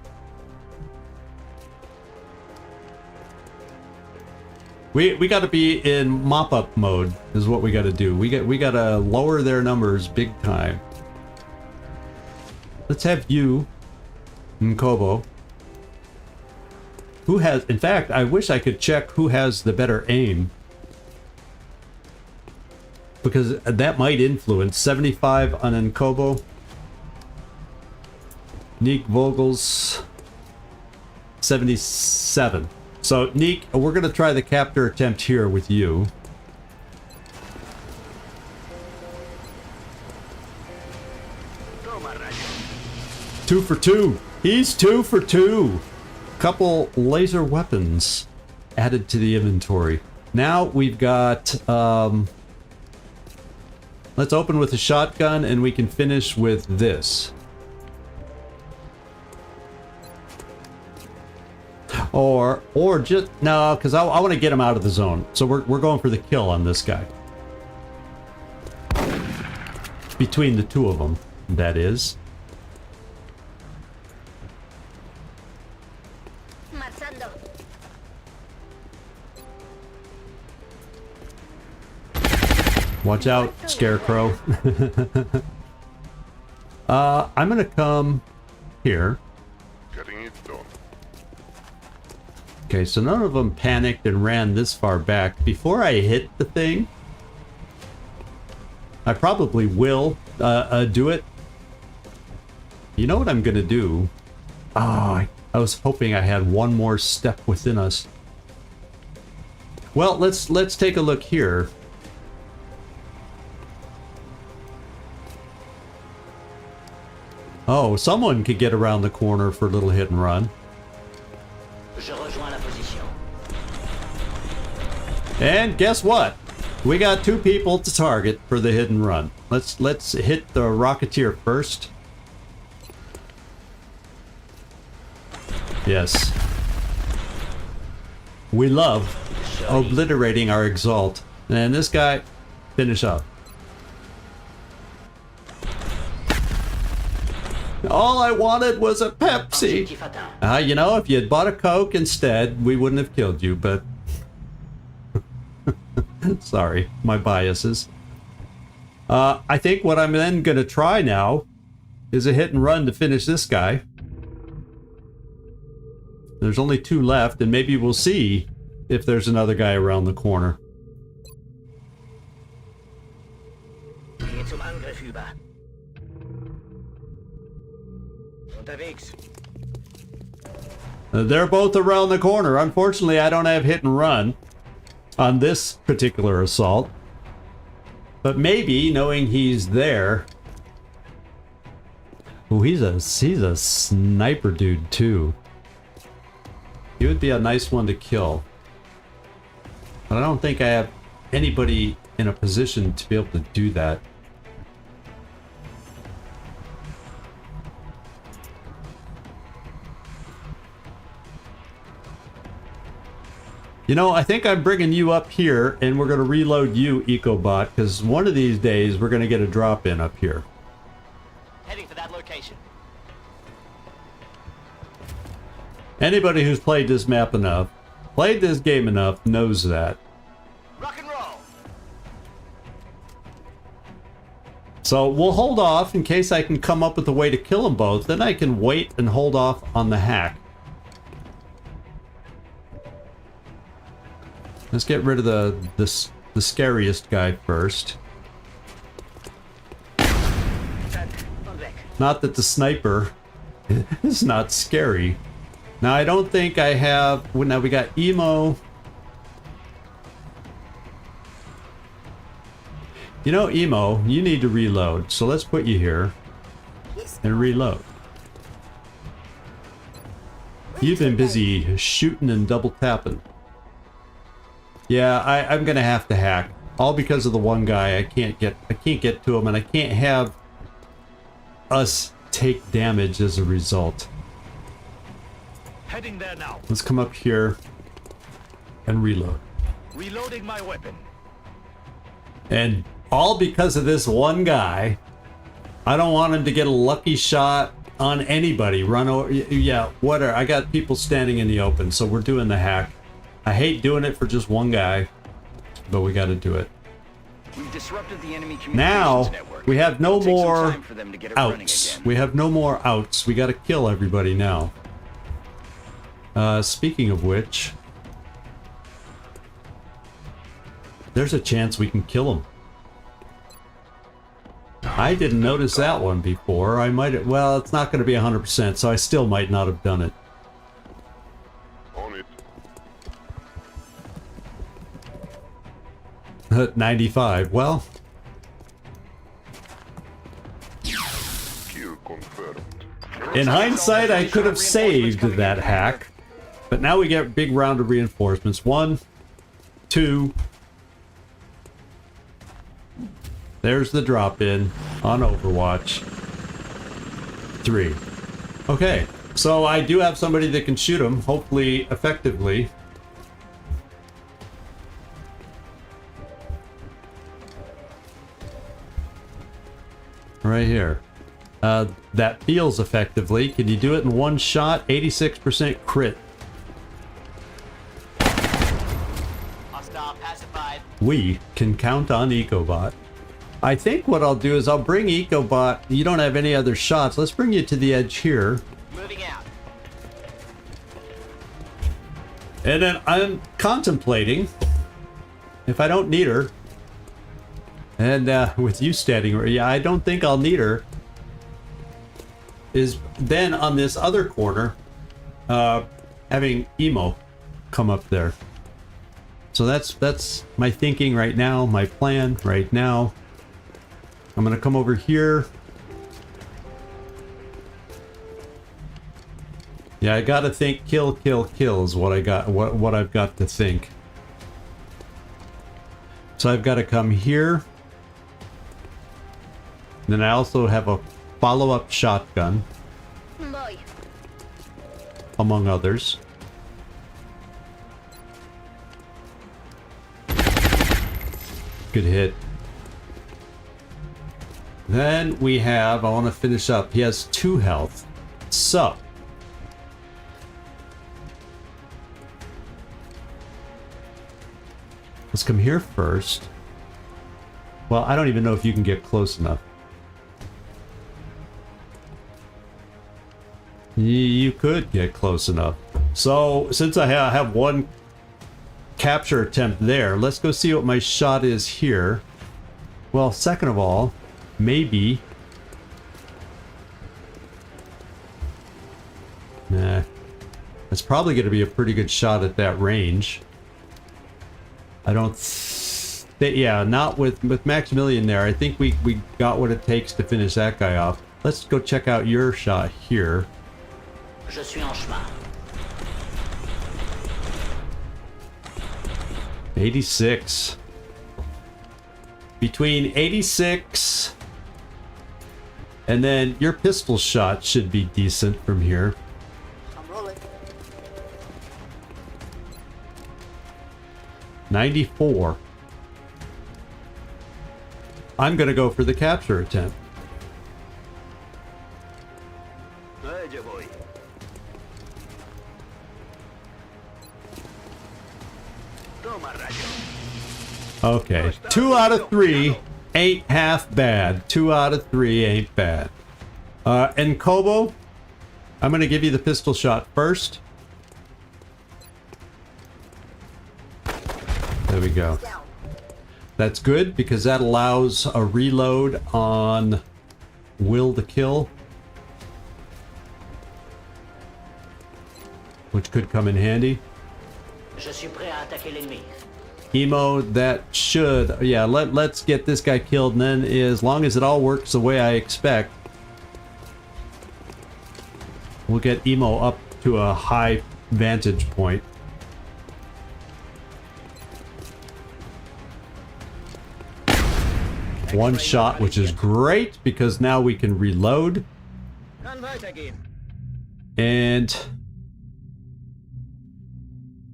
We got to be in mop-up mode is what we got to do. We got to lower their numbers big time. Let's have you, Nkobo. Who has... In fact, I wish I could check who has the better aim. Because that might influence. 75 on Nkobo. Neek Vogel's 77. So, Neek, we're going to try the capture attempt here with you. Two for two. He's 2 for 2. Couple laser weapons added to the inventory. Now we've got... let's open with a shotgun and we can finish with this. Or just... No, because I want to get him out of the zone. So we're going for the kill on this guy. Between the two of them, that is. Watch out, Scarecrow. I'm gonna come here. Getting it done. Okay, so none of them panicked and ran this far back. Before I hit the thing, I probably will do it. You know what I'm gonna do? Oh, I was hoping I had one more step within us. Well, let's take a look here. Oh, someone could get around the corner for a little hit and run. Je rejoins la position. And guess what? We got 2 people to target for the hit and run. Let's hit the Rocketeer first. Yes. We love obliterating our Exalt. And this guy, finish up. All I wanted was a Pepsi. Objectif atteint. You know, if you had bought a Coke instead, we wouldn't have killed you, but... Sorry, my biases. I think what I'm then going to try now is a hit and run to finish this guy. There's only 2 left, and maybe we'll see if there's another guy around the corner. Gehe zum Angriff über. Unterwegs. They're both around the corner. Unfortunately, I don't have hit and run on this particular assault. But maybe, knowing he's there... Oh, he's a sniper dude, too. He would be a nice one to kill. But I don't think I have anybody in a position to be able to do that. You know, I think I'm bringing you up here, and we're going to reload you, EcoBot, because one of these days we're going to get a drop in up here. Heading for that location. Anybody who's played this map enough, played this game enough, knows that. Rock and roll. So we'll hold off in case I can come up with a way to kill them both. Then I can wait and hold off on the hack. Let's get rid of the scariest guy first. Not that the sniper is not scary. Now I don't think I have... Well, now we got Emo. You know, Emo, you need to reload. So let's put you here and reload. You've been busy shooting and double tapping. Yeah, I'm gonna have to hack. All because of the one guy. I can't get to him, and I can't have us take damage as a result. Heading there now. Let's come up here and reload. Reloading my weapon. And all because of this one guy. I don't want him to get a lucky shot on anybody. Run over. Yeah, whatever. I got people standing in the open, so we're doing the hack. I hate doing it for just one guy, but we got to do it. We've disrupted the enemy Now, communications network. we have no It'll take some more time for them to get it running outs. again. We have no more outs. We got to kill everybody now. Speaking of which, there's a chance we can kill him. I didn't notice that one before. I might have, well, it's not going to be 100%, so I still might not have done it. On it. 95. Well, Kill confirmed. in hindsight, I could have saved that hack. But now we get a big round of reinforcements. 1, 2. There's the drop-in on Overwatch. 3. Okay, so I do have somebody that can shoot him, hopefully effectively. Right here. That feels effectively. Can you do it in one shot? 86% crit. Hostile pacified. We can count on EcoBot. I think what I'll do is I'll bring EcoBot. You don't have any other shots. Let's bring you to the edge here. Moving out. And then I'm contemplating if I don't need her. And with you standing, yeah, I don't think I'll need her. Is then on this other corner, having Emo come up there. So that's my thinking right now, my plan right now. I'm gonna come over here. Yeah, I gotta think kill, kill, kill is what I got, what I've got to think. So I've got to come here. Then I also have a follow-up shotgun, among others. Good hit. Then we have, I want to finish up. He has 2 health. So let's come here first. Well, I don't even know if you can get close enough. You could get close enough. So, since I have 1 capture attempt there, let's go see what my shot is here. Well, second of all, maybe... Nah. That's probably going to be a pretty good shot at that range. I don't... yeah, not with Maximilian there. I think we got what it takes to finish that guy off. Let's go check out your shot here. Je suis en chemin. 86. Between 86 and then your pistol shot should be decent from here. I'm rolling. 94. I'm gonna go for the capture attempt. Okay, 2 out of 3 ain't half bad. 2 out of 3 ain't bad. And Kobo, I'm gonna give you the pistol shot first. There we go. That's good because that allows a reload on Will to Kill, which could come in handy. Je suis prêt à attaquer l'ennemi. Emo, that should, yeah, let's get this guy killed, and then as long as it all works the way I expect, we'll get Emo up to a high vantage point. One shot, which is great because now we can reload. And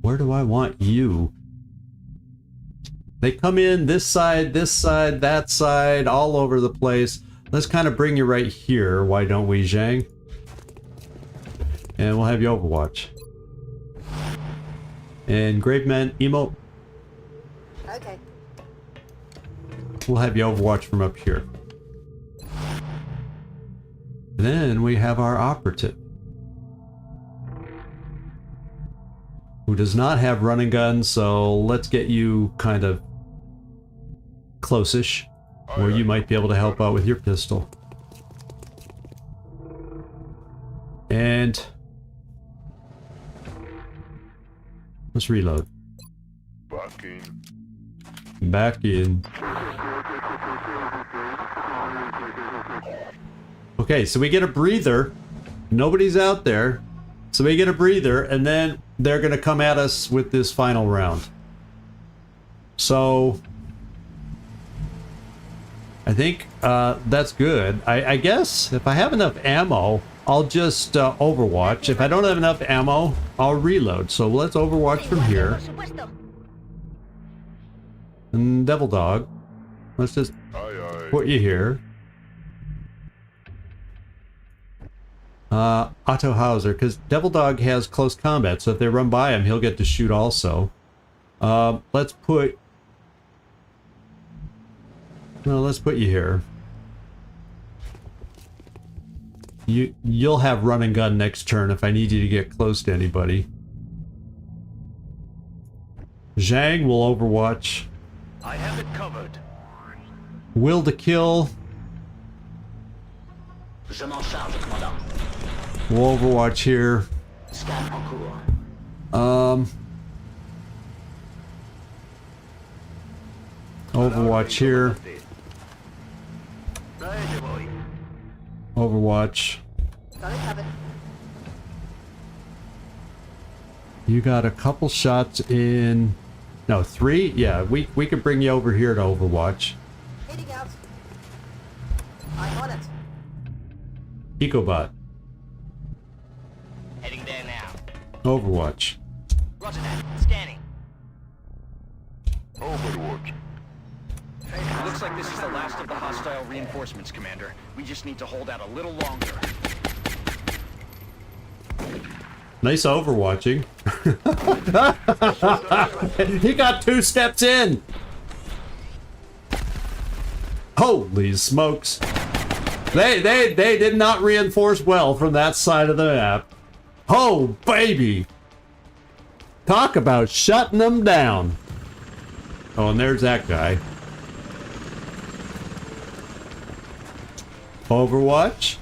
where do I want you? They come in this side, that side, all over the place. Let's kind of bring you right here. Why don't we, Zhang? And we'll have you Overwatch. And Graveman, Emo, Okay. we'll have you Overwatch from up here. And then we have our operative, who does not have running gun, so let's get you kind of close-ish, where you might be able to help out with your pistol. And let's reload. Back in. Back in. Okay, so we get a breather. Nobody's out there. So we get a breather, and then they're going to come at us with this final round. So I think that's good. I guess if I have enough ammo, I'll just Overwatch. If I don't have enough ammo, I'll reload. So let's Overwatch from here. And Devil Dog, let's just put you here. Otto Hauser, because Devil Dog has close combat, so if they run by him, he'll get to shoot also. Let's put you here. You'll have run and gun next turn if I need you to get close to anybody. Zhang will Overwatch. I have it covered. Will to Kill. Je m'en charge, commandant. We'll Overwatch here. Scan en cours. Overwatch here. Overwatch. Got it covered. You got a couple shots in... No, 3? Yeah, we could bring you over here to Overwatch. Heading out. I'm on it. Ecobot. Heading there now. Overwatch. Roger that. Scanning. Overwatch. It looks like this is the last of the hostile reinforcements, Commander. We just need to hold out a little longer. Nice overwatching. He got 2 steps in. Holy smokes. They did not reinforce well from that side of the map. Oh, baby. Talk about shutting them down. Oh, and there's that guy. Overwatch.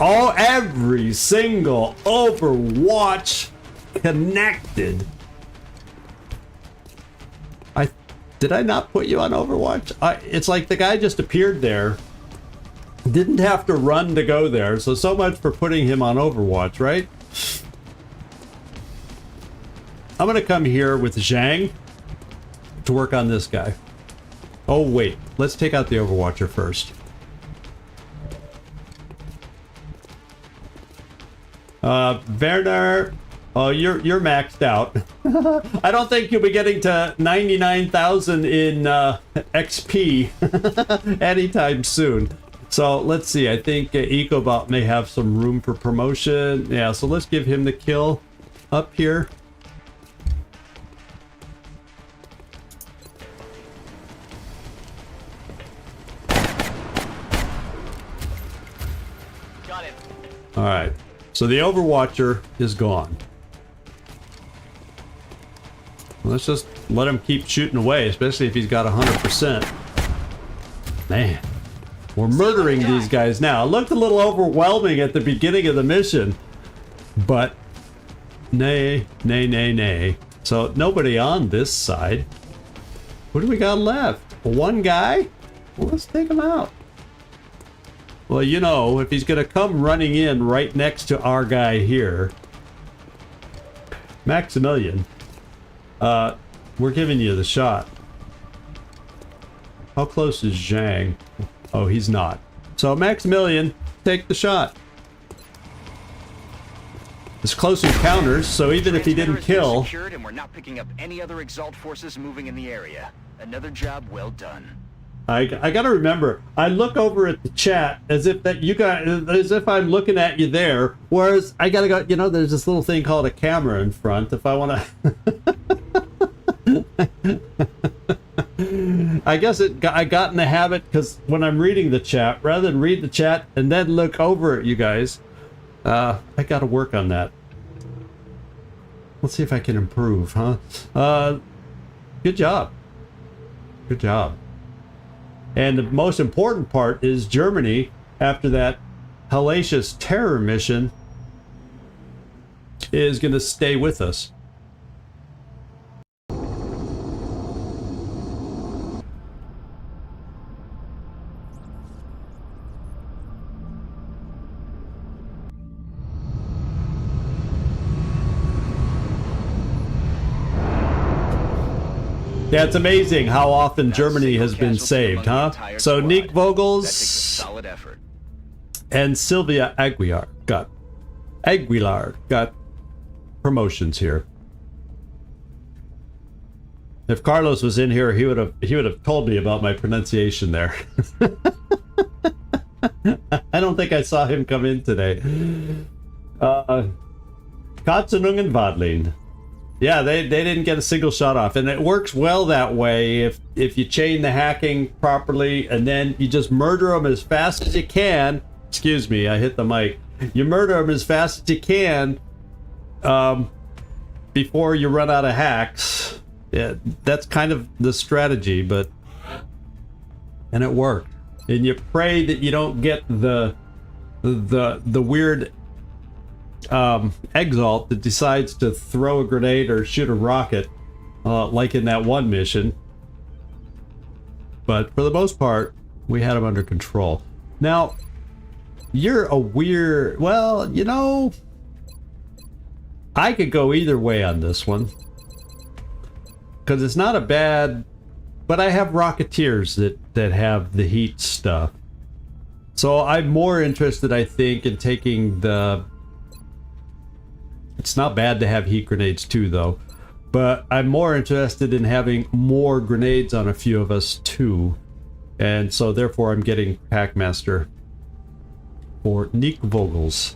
Oh, every single Overwatch connected. Did I not put you on Overwatch? It's like the guy just appeared there. Didn't have to run to go there. So much for putting him on Overwatch, right? I'm gonna come here with Zhang to work on this guy. Oh wait, let's take out the Overwatcher first. Werner, oh, you're maxed out. I don't think you'll be getting to 99,000 in XP anytime soon. So let's see. I think Ecobot may have some room for promotion. Yeah, so let's give him the kill up here. Got it. All right. So the Overwatcher is gone. Let's just let him keep shooting away, especially if he's got 100%. Man, we're murdering these guys now. It looked a little overwhelming at the beginning of the mission, but nay, nay, nay, nay. So nobody on this side. What do we got left? One guy? Well, let's take him out. Well, you know, if he's gonna come running in right next to our guy here, Maximilian, we're giving you the shot. How close is Zhang? Oh, he's not. So Maximilian, take the shot. It's close encounters, so even if he didn't kill... Secured and we're not picking up any other Exalt forces moving in the area. Another job well done. I gotta remember, I look over at the chat as if that you guys, as if I'm looking at you there, whereas I gotta go, you know, there's this little thing called a camera in front if I wanna... I guess I got in the habit, because when I'm reading the chat, rather than read the chat and then look over at you guys, I gotta work on that. Let's see if I can improve, huh? Good job. Good job. And the most important part is Germany, after that hellacious terror mission, is going to stay with us. Yeah, it's amazing how often Germany has been saved, huh? So Nick Vogels and Sylvia Aguilar got promotions here. If Carlos was in here, he would have told me about my pronunciation there. I don't think I saw him come in today. Katzenung and Wadlin. Yeah, they didn't get a single shot off, and it works well that way if you chain the hacking properly, and then you just murder them as fast as you can. Excuse me, I hit the mic. You murder them as fast as you can before you run out of hacks. Yeah, that's kind of the strategy, and it worked. And you pray that you don't get the weird Exalt that decides to throw a grenade or shoot a rocket, like in that one mission. But for the most part, we had them under control. Now, you're a weird... Well, you know... I could go either way on this one. Because it's not a bad... But I have Rocketeers that have the heat stuff. So I'm more interested, I think, in taking the... It's not bad to have heat grenades too, though. But I'm more interested in having more grenades on a few of us too. And so therefore I'm getting Packmaster for Nick Vogel's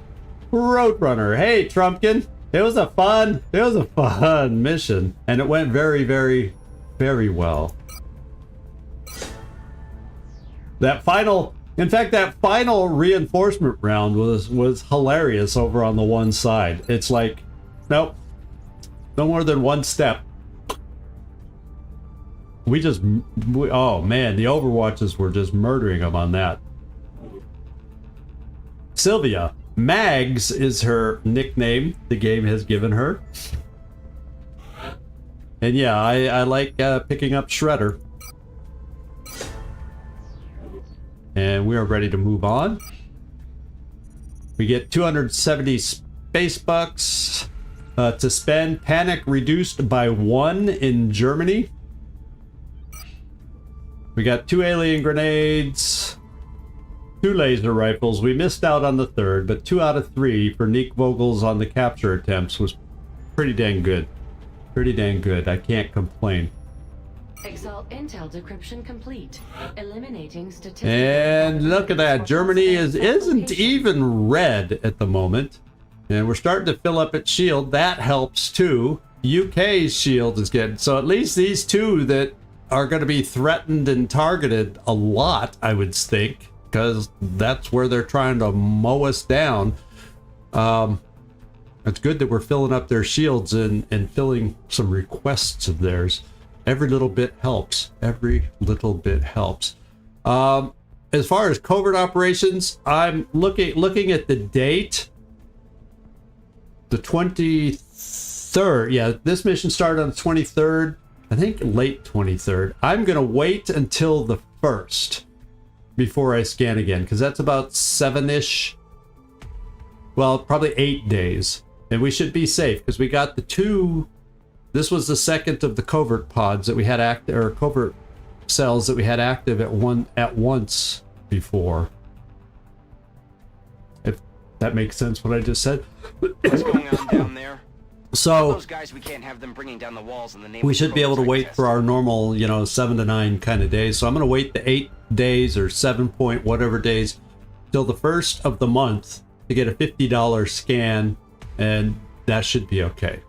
Roadrunner. Hey, Trumpkin! It was a fun mission. And it went very, very, very well. That final reinforcement round was hilarious over on the one side. It's like, nope, no more than one step. Oh man, the Overwatches were just murdering them on that. Sylvia, Mags is her nickname the game has given her. And yeah, I like picking up Shredder. And we are ready to move on. We get 270 space bucks to spend. Panic reduced by 1 in Germany. We got 2 alien grenades, 2 laser rifles. We missed out on the 3rd, but 2 out of 3 for Nick Vogel's on the capture attempts was pretty dang good. Pretty dang good. I can't complain. Exalt intel decryption complete. Eliminating statistical. And look at that. Germany isn't even red at the moment. And we're starting to fill up its shield. That helps too. UK's shield is good. So at least these two that are going to be threatened and targeted a lot, I would think, because that's where they're trying to mow us down. It's good that we're filling up their shields and filling some requests of theirs. Every little bit helps. Every little bit helps. As far as covert operations, I'm looking at the date. The 23rd. Yeah, this mission started on the 23rd. I think late 23rd. I'm going to wait until the 1st before I scan again, because that's about 7-ish. Well, probably 8 days. And we should be safe, because we got the 2... This was the second of the covert pods that we had or covert cells that we had active at once before. If that makes sense, what I just said. What's going on down there? So Those guys, we can't have them bringing down the walls in the name we of should be able to wait test. for our normal, 7 to 9 kind of days. So I'm going to wait the 8 days or 7 point whatever days till the 1st of the month to get a $50 scan, and that should be okay.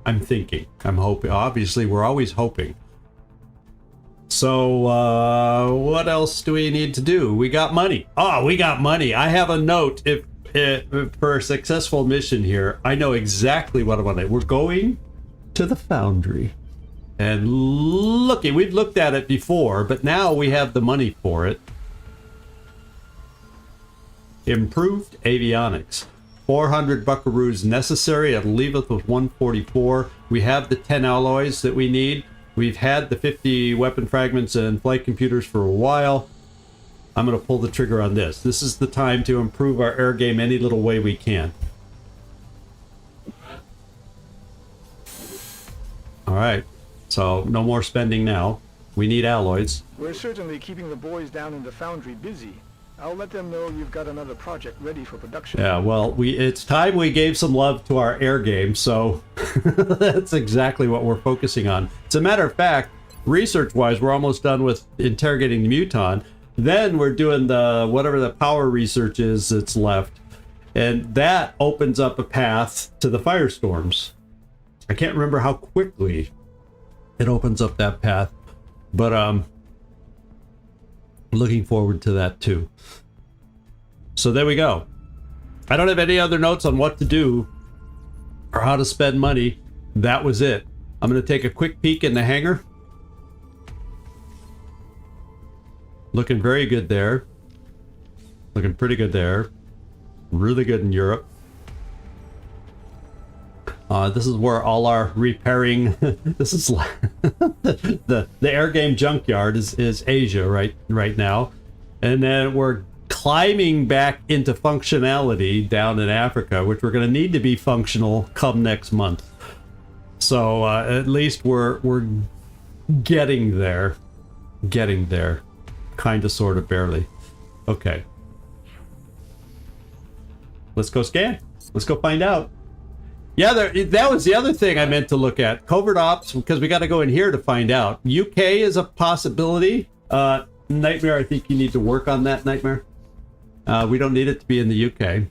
I'm thinking. I'm hoping. Obviously, we're always hoping. So, what else do we need to do? We got money. Oh, we got money. I have a note. If for a successful mission here, I know exactly what I want to do. We're going to the Foundry. And looking, we've looked at it before, but now we have the money for it. Improved avionics. 400 buckaroos necessary. It'll leave us with 144. We have the 10 alloys that we need. We've had the 50 weapon fragments and flight computers for a while. I'm going to pull the trigger on this. This is the time to improve our air game any little way we can. All right. So no more spending now. We need alloys. We're certainly keeping the boys down in the Foundry busy. I'll let them know you've got another project ready for production. Yeah, well, it's time we gave some love to our air game, so that's exactly what we're focusing on. As a matter of fact, research-wise, we're almost done with interrogating the Muton. Then we're doing whatever the power research is that's left, and that opens up a path to the firestorms. I can't remember how quickly it opens up that path, but looking forward to that too. So there we go. I don't have any other notes on what to do or how to spend money. That was it. I'm going to take a quick peek in the hangar. Looking very good there. Looking pretty good there. Really good in Europe. This is where all our repairing. This is the air game junkyard is Asia right now, and then we're climbing back into functionality down in Africa, which we're going to need to be functional come next month. So at least we're getting there, kind of, sort of, barely. Okay, let's go scan. Let's go find out. Yeah, that was the other thing I meant to look at. Covert ops, because we got to go in here to find out. UK is a possibility. Nightmare, I think you need to work on that, Nightmare. We don't need it to be in the UK.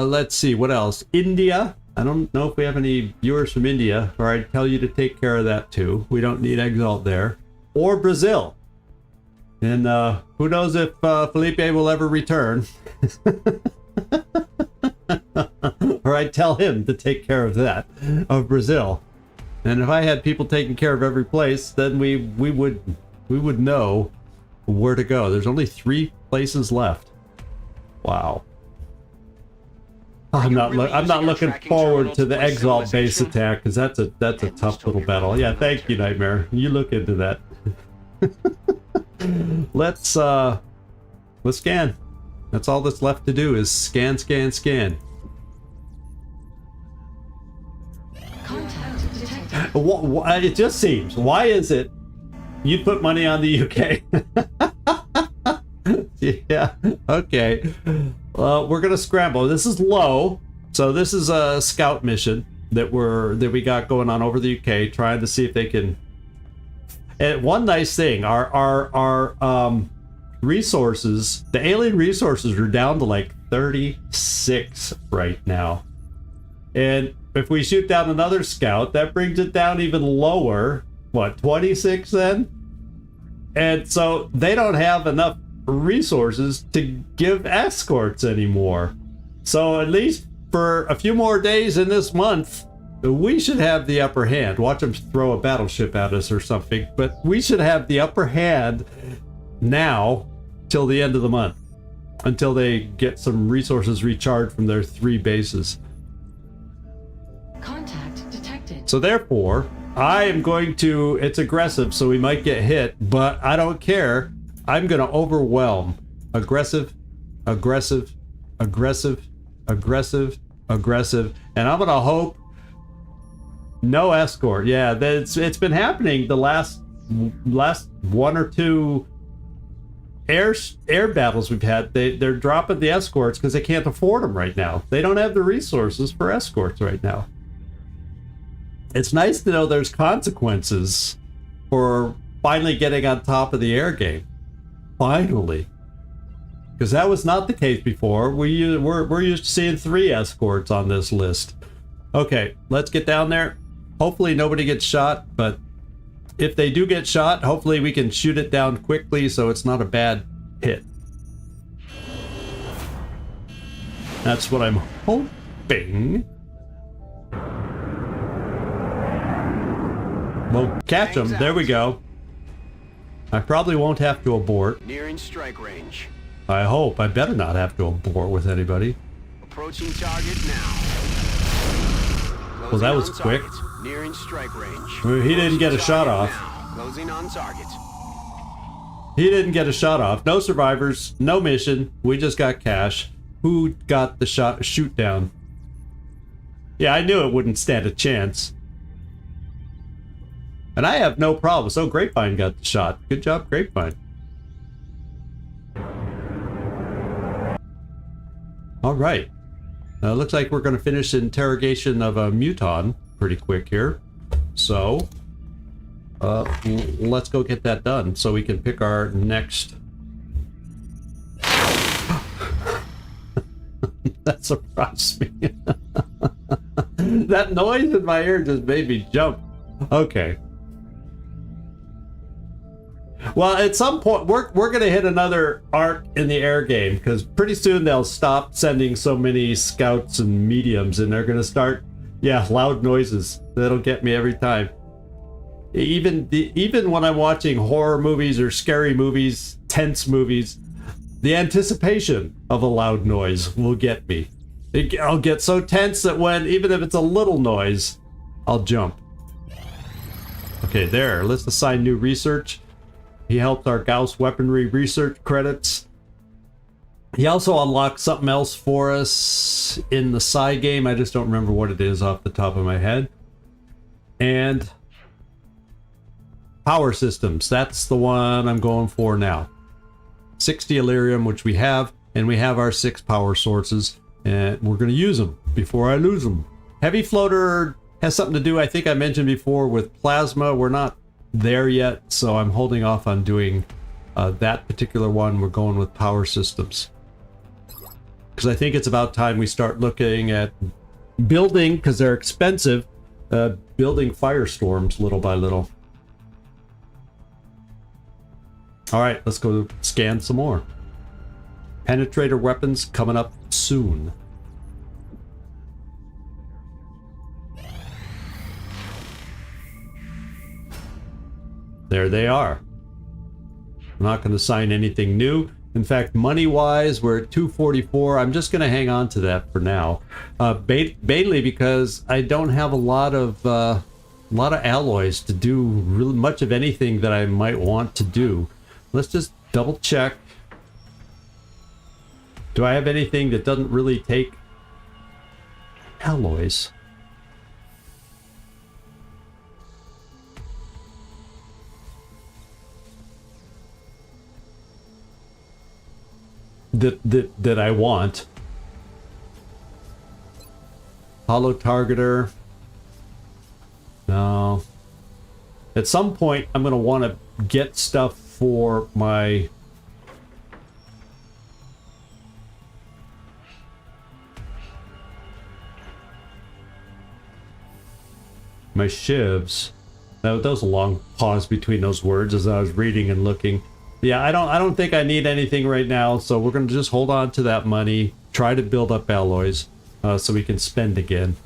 Let's see, what else? India. I don't know if we have any viewers from India, or I'd tell you to take care of that too. We don't need Exalt there. Or Brazil. And who knows if Felipe will ever return. Or I'd tell him to take care of that, of Brazil. And if I had people taking care of every place, then we would know where to go. There's only 3 places left. Wow. I'm not looking forward to the Exalt base attack, because that's a tough little battle. Yeah, thank you, Nightmare. You look into that. Let's scan. That's all that's left to do is scan. Contact detected. It just seems. Why is it you put money on the UK? Yeah, okay. We're gonna scramble. This is low, so this is a scout mission that we got going on over the UK, trying to see if they can. And one nice thing, our resources, the alien resources, are down to like 36 right now, and if we shoot down another scout, that brings it down even lower. What, 26 then? And so they don't have enough resources to give escorts anymore. So at least for a few more days in this month, we should have the upper hand. Watch them throw a battleship at us or something, but we should have the upper hand now till the end of the month, until they get some resources recharged from their 3 bases. Contact detected. So therefore, I am going to, it's aggressive, so we might get hit, but I don't care. I'm going to overwhelm. Aggressive, aggressive, aggressive, aggressive, aggressive, and I'm going to hope no escort. Yeah, it's been happening the last 1 or 2 air battles we've had. They're dropping the escorts because they can't afford them right now. They don't have the resources for escorts right now. It's nice to know there's consequences for finally getting on top of the air game. Finally. Because that was not the case before. We're used to seeing 3 escorts on this list. Okay, let's get down there. Hopefully nobody gets shot, but if they do get shot, hopefully we can shoot it down quickly so it's not a bad hit. That's what I'm hoping. We'll catch them. There we go. I probably won't have to abort. Nearing strike range. I hope. I better not have to abort with anybody. Approaching target now. Well, that was quick. Nearing strike range. He didn't get a shot off. Closing on target. He didn't get a shot off. No survivors. No mission. We just got cash. Who got the shoot down? Yeah, I knew it wouldn't stand a chance. And I have no problem. So Grapevine got the shot. Good job, Grapevine. All right. Looks like we're going to finish the interrogation of a Muton pretty quick here. So, let's go get that done so we can pick our next... That surprised me. That noise in my ear just made me jump. Okay. Well, at some point, we're going to hit another arc in the air game, because pretty soon they'll stop sending so many scouts and mediums, and they're going to start, yeah, loud noises. That'll get me every time. Even when I'm watching horror movies or scary movies, tense movies, the anticipation of a loud noise will get me. I'll get so tense that when, even if it's a little noise, I'll jump. Okay, there. Let's assign new research. He helped our Gauss weaponry research credits. He also unlocked something else for us in the Psi game. I just don't remember what it is off the top of my head. And power systems. That's the one I'm going for now. 60 Illyrium, which we have, and we have our 6 power sources, and we're going to use them before I lose them. Heavy floater has something to do, I think I mentioned before, with plasma. We're not there yet, so I'm holding off on doing that particular one. We're going with power systems. Because I think it's about time we start looking at building, because they're expensive, building firestorms little by little. Alright, let's go scan some more. Penetrator weapons coming up soon. There they are. I'm not going to sign anything new. In fact, money-wise, we're at 244. I'm just going to hang on to that for now. Mainly because I don't have a lot of alloys to do really much of anything that I might want to do. Let's just double check. Do I have anything that doesn't really take alloys? That I want. Hollow targeter. No. At some point, I'm going to want to get stuff for my shivs. That was a long pause between those words as I was reading and looking. Yeah, I don't think I need anything right now, so we're going to just hold on to that money, try to build up alloys, so we can spend again.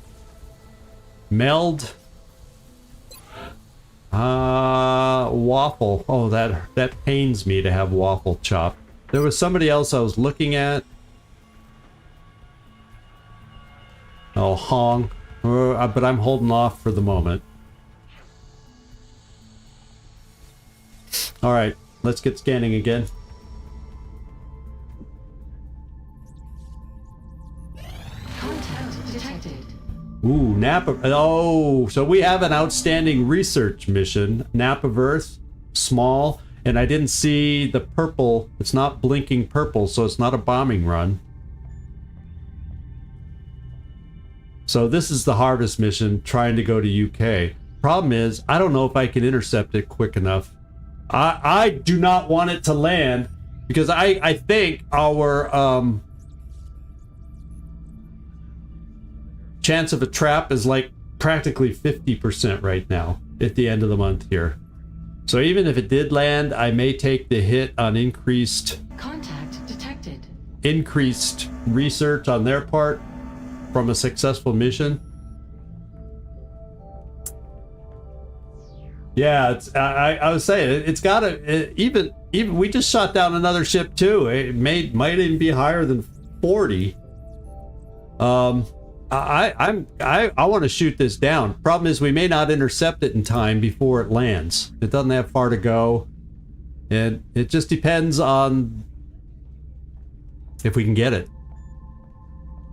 Meld. Waffle. Oh, that pains me to have waffle chop. There was somebody else I was looking at. Oh, Hong. But I'm holding off for the moment. Alright, let's get scanning again. Contact detected. Ooh, Nap of... Oh, so we have an outstanding research mission. Nap of Earth, small, and I didn't see the purple. It's not blinking purple, so it's not a bombing run. So this is the harvest mission, trying to go to UK. Problem is, I don't know if I can intercept it quick enough. I do not want it to land, because I think our chance of a trap is like practically 50% right now at the end of the month here. So even if it did land, I may take the hit on increased research on their part from a successful mission. Yeah, it's I was saying it's gotta even we just shot down another ship too. It might even be higher than 40. I want to shoot this down. Problem is we may not intercept it in time before it lands. It doesn't have far to go, and it just depends on if we can get it.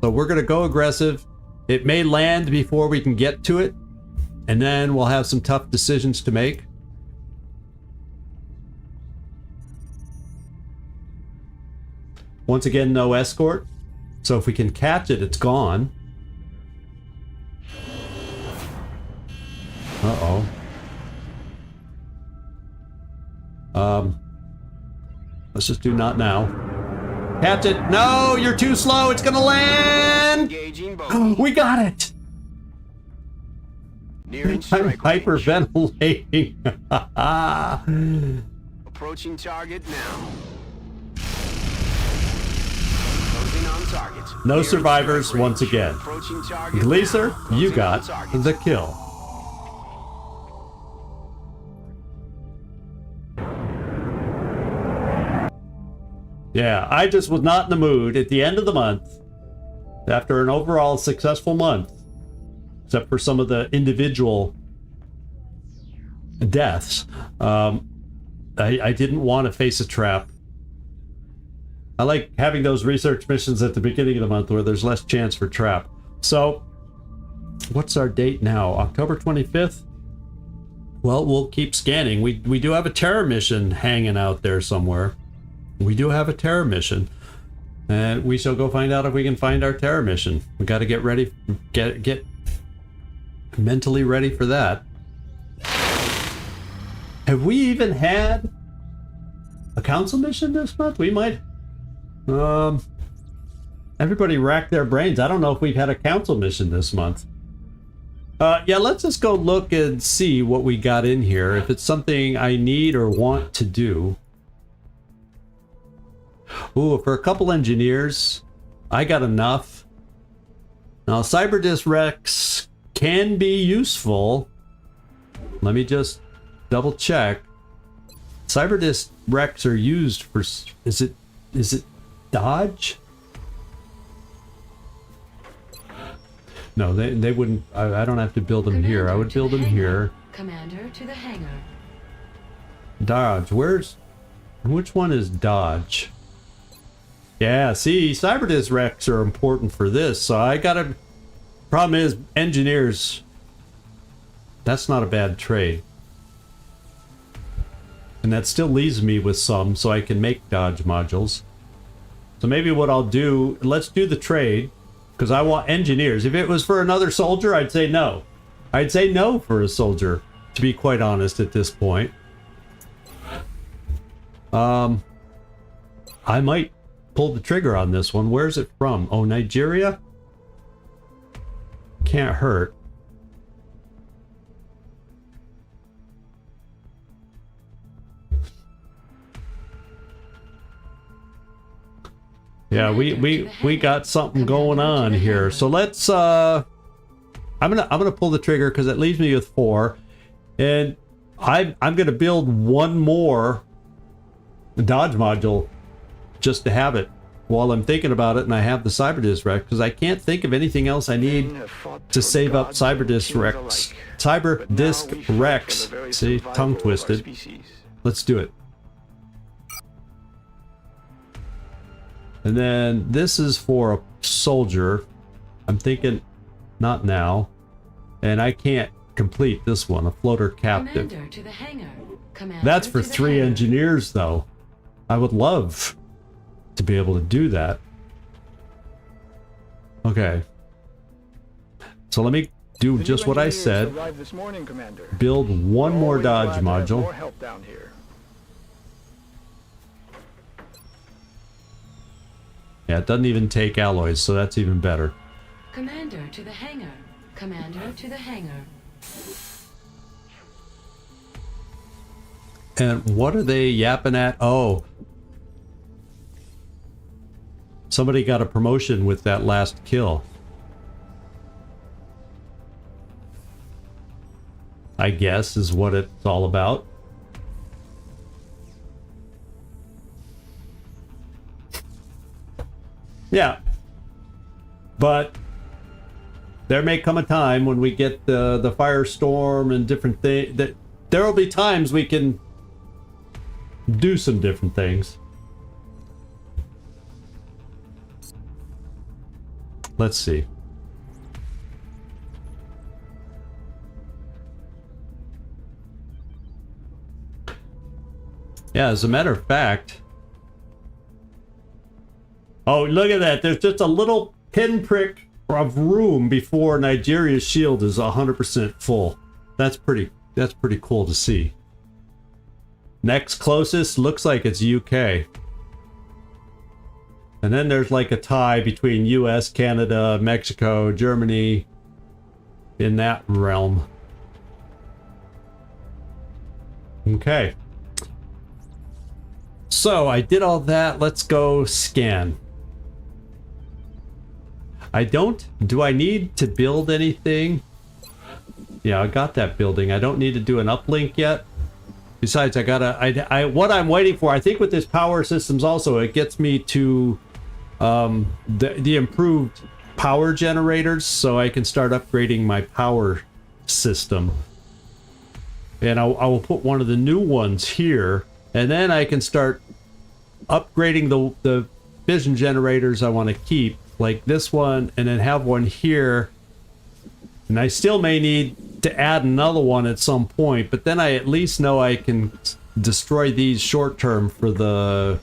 So we're gonna go aggressive. It may land before we can get to it, and then we'll have some tough decisions to make. Once again, no escort. So if we can catch it, it's gone. Uh-oh. Let's just do not now. Catch it. No, you're too slow. It's gonna land. We got it. I'm hyperventilating. Approaching target now. Closing on target. No survivors once again. Gleaser, you got the kill. Yeah, I just was not in the mood at the end of the month after an overall successful month, except for some of the individual deaths, I didn't want to face a trap. I like having those research missions at the beginning of the month where there's less chance for trap. So, what's our date now? October 25th? Well, we'll keep scanning. We do have a terror mission hanging out there somewhere. We do have a terror mission. And we shall go find out if we can find our terror mission. We got to get ready, get mentally ready for that. Have we even had a council mission this month? We might. Everybody rack their brains. I don't know if we've had a council mission this month. Yeah, let's just go look and see what we got in here. If it's something I need or want to do. Ooh, for a couple engineers, I got enough. Now, Cyberdisc Rex can be useful. Let me just double check. Cyberdisc Rex are used for... Is it dodge? No, they wouldn't. I don't have to build them Commander here. I would to build the them hangar. here. Commander to the hangar. Dodge. Which one is dodge? Yeah, see, Cyberdisc Rex are important for this, so I gotta... Problem is, engineers... That's not a bad trade. And that still leaves me with some, so I can make dodge modules. So maybe what I'll do... Let's do the trade, because I want engineers. If it was for another soldier, I'd say no. I'd say no for a soldier, to be quite honest at this point. I might pull the trigger on this one. Where's it from? Oh, Nigeria? Can't hurt. Yeah, we got something going on here. So let's I'm gonna pull the trigger because it leaves me with 4. And I'm gonna build one more dodge module just to have it while I'm thinking about it, and I have the Cyberdisc Rex because I can't think of anything else I need to save up Cyberdisc Rex. Cyberdisc Rex. See, tongue twisted. Let's do it. And then this is for a soldier. I'm thinking not now. And I can't complete this one, a floater captive. Commander to the hangar. Commander That's for to the 3 hangar. engineers though. I would love to be able to do that. Okay. So let me do just what I said. This morning, Commander. Build one more Always dodge glad to have module. more help down here. Yeah, it doesn't even take alloys, so that's even better. Commander to the hangar. Commander to the hangar. And what are they yapping at? Oh. Somebody got a promotion with that last kill. I guess is what it's all about. Yeah. But there may come a time when we get the firestorm and different things that there will be times we can do some different things. Let's see. Yeah, as a matter of fact. Oh, look at that. There's just a little pinprick of room before Nigeria's shield is 100% full. That's pretty cool to see. Next closest looks like it's UK. And then there's like a tie between US, Canada, Mexico, Germany in that realm. Okay. So I did all that. Let's go scan. Do I need to build anything? Yeah, I got that building. I don't need to do an uplink yet. Besides, what I'm waiting for, I think with this power systems also, it gets me to the improved power generators so I can start upgrading my power system. And I will put one of the new ones here, and then I can start upgrading the fission generators I want to keep, like this one, and then have one here. And I still may need to add another one at some point, but then I at least know I can destroy these short term for the,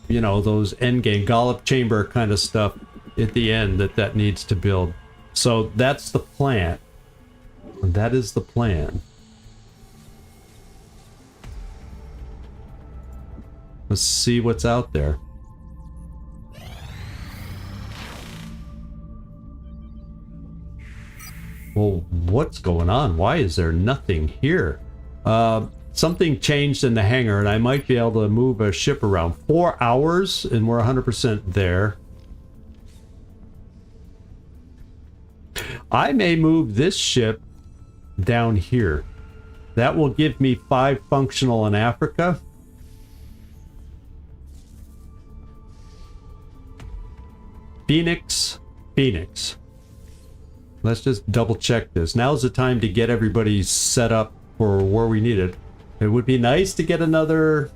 you know, those endgame Gollop chamber kind of stuff at the end that needs to build. So that's the plan. That is the plan. Let's see what's out there. Well, what's going on? Why is there nothing here? Something changed in the hangar, and I might be able to move a ship around. 4 hours, and we're 100% there. I may move this ship down here. That will give me 5 functional in Africa. Phoenix. Let's just double check this. Now's the time to get everybody set up for where we need it. It would be nice to get another...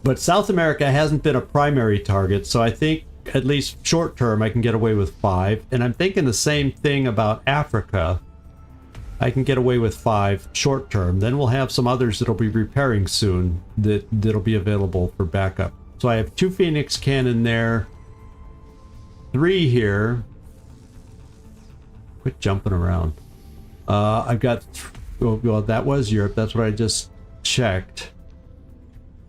But South America hasn't been a primary target, so I think at least short term I can get away with 5. And I'm thinking the same thing about Africa. I can get away with 5 short term. Then we'll have some others that'll be repairing soon that'll be available for backup. So I have 2 Phoenix cannon there. 3 here. Quit jumping around. I've got... well, that was Europe. That's what I just checked.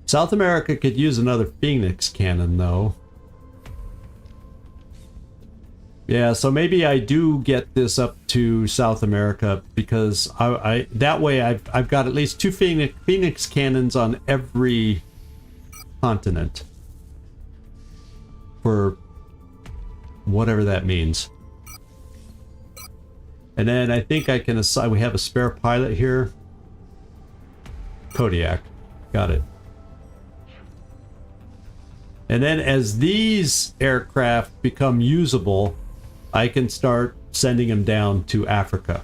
South America could use another Phoenix cannon, though. Yeah, so maybe I do get this up to South America, because I that way I've got at least 2 Phoenix cannons on every continent. For whatever that means. And then I think I can assign... we have a spare pilot here. Kodiak. Got it. And then as these aircraft become usable, I can start sending them down to Africa.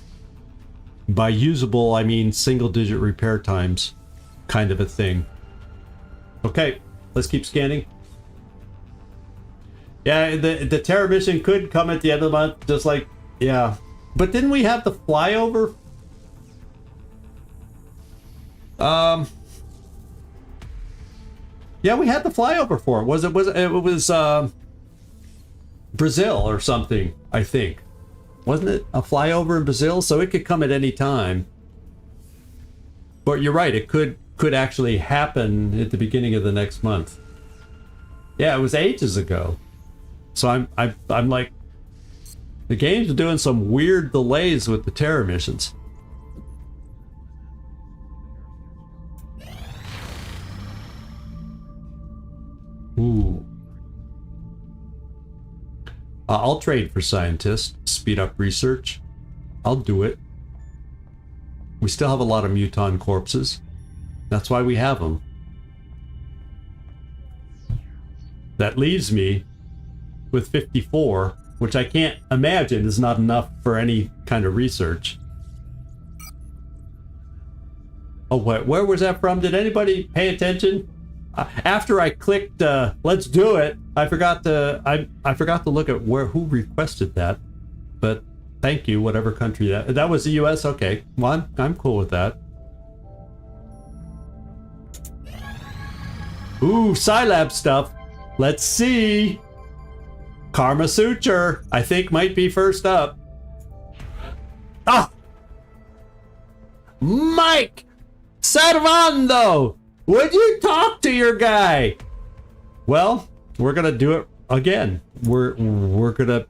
By usable, I mean single-digit repair times, kind of a thing. Okay, let's keep scanning. Yeah, the Terra mission could come at the end of the month, just like... yeah. But didn't we have the flyover? Yeah, we had the flyover for it. It was Brazil or something, I think. Wasn't it a flyover in Brazil? So it could come at any time. But you're right, it could actually happen at the beginning of the next month. Yeah, it was ages ago. So I'm like, the game's doing some weird delays with the Terra missions. Ooh. I'll trade for scientists, speed up research. I'll do it. We still have a lot of muton corpses. That's why we have them. That leaves me with 54, which I can't imagine is not enough for any kind of research. Oh, where was that from? Did anybody pay attention? After I clicked let's do it, I forgot to look at who requested that. But thank you, whatever country that was. The US. Okay, well, I'm cool with that. Ooh, Scilab stuff. Let's see. Karma Suture, I think, might be first up. Ah! Mike Servando! Would you talk to your guy? Well, we're gonna do it again. We're gonna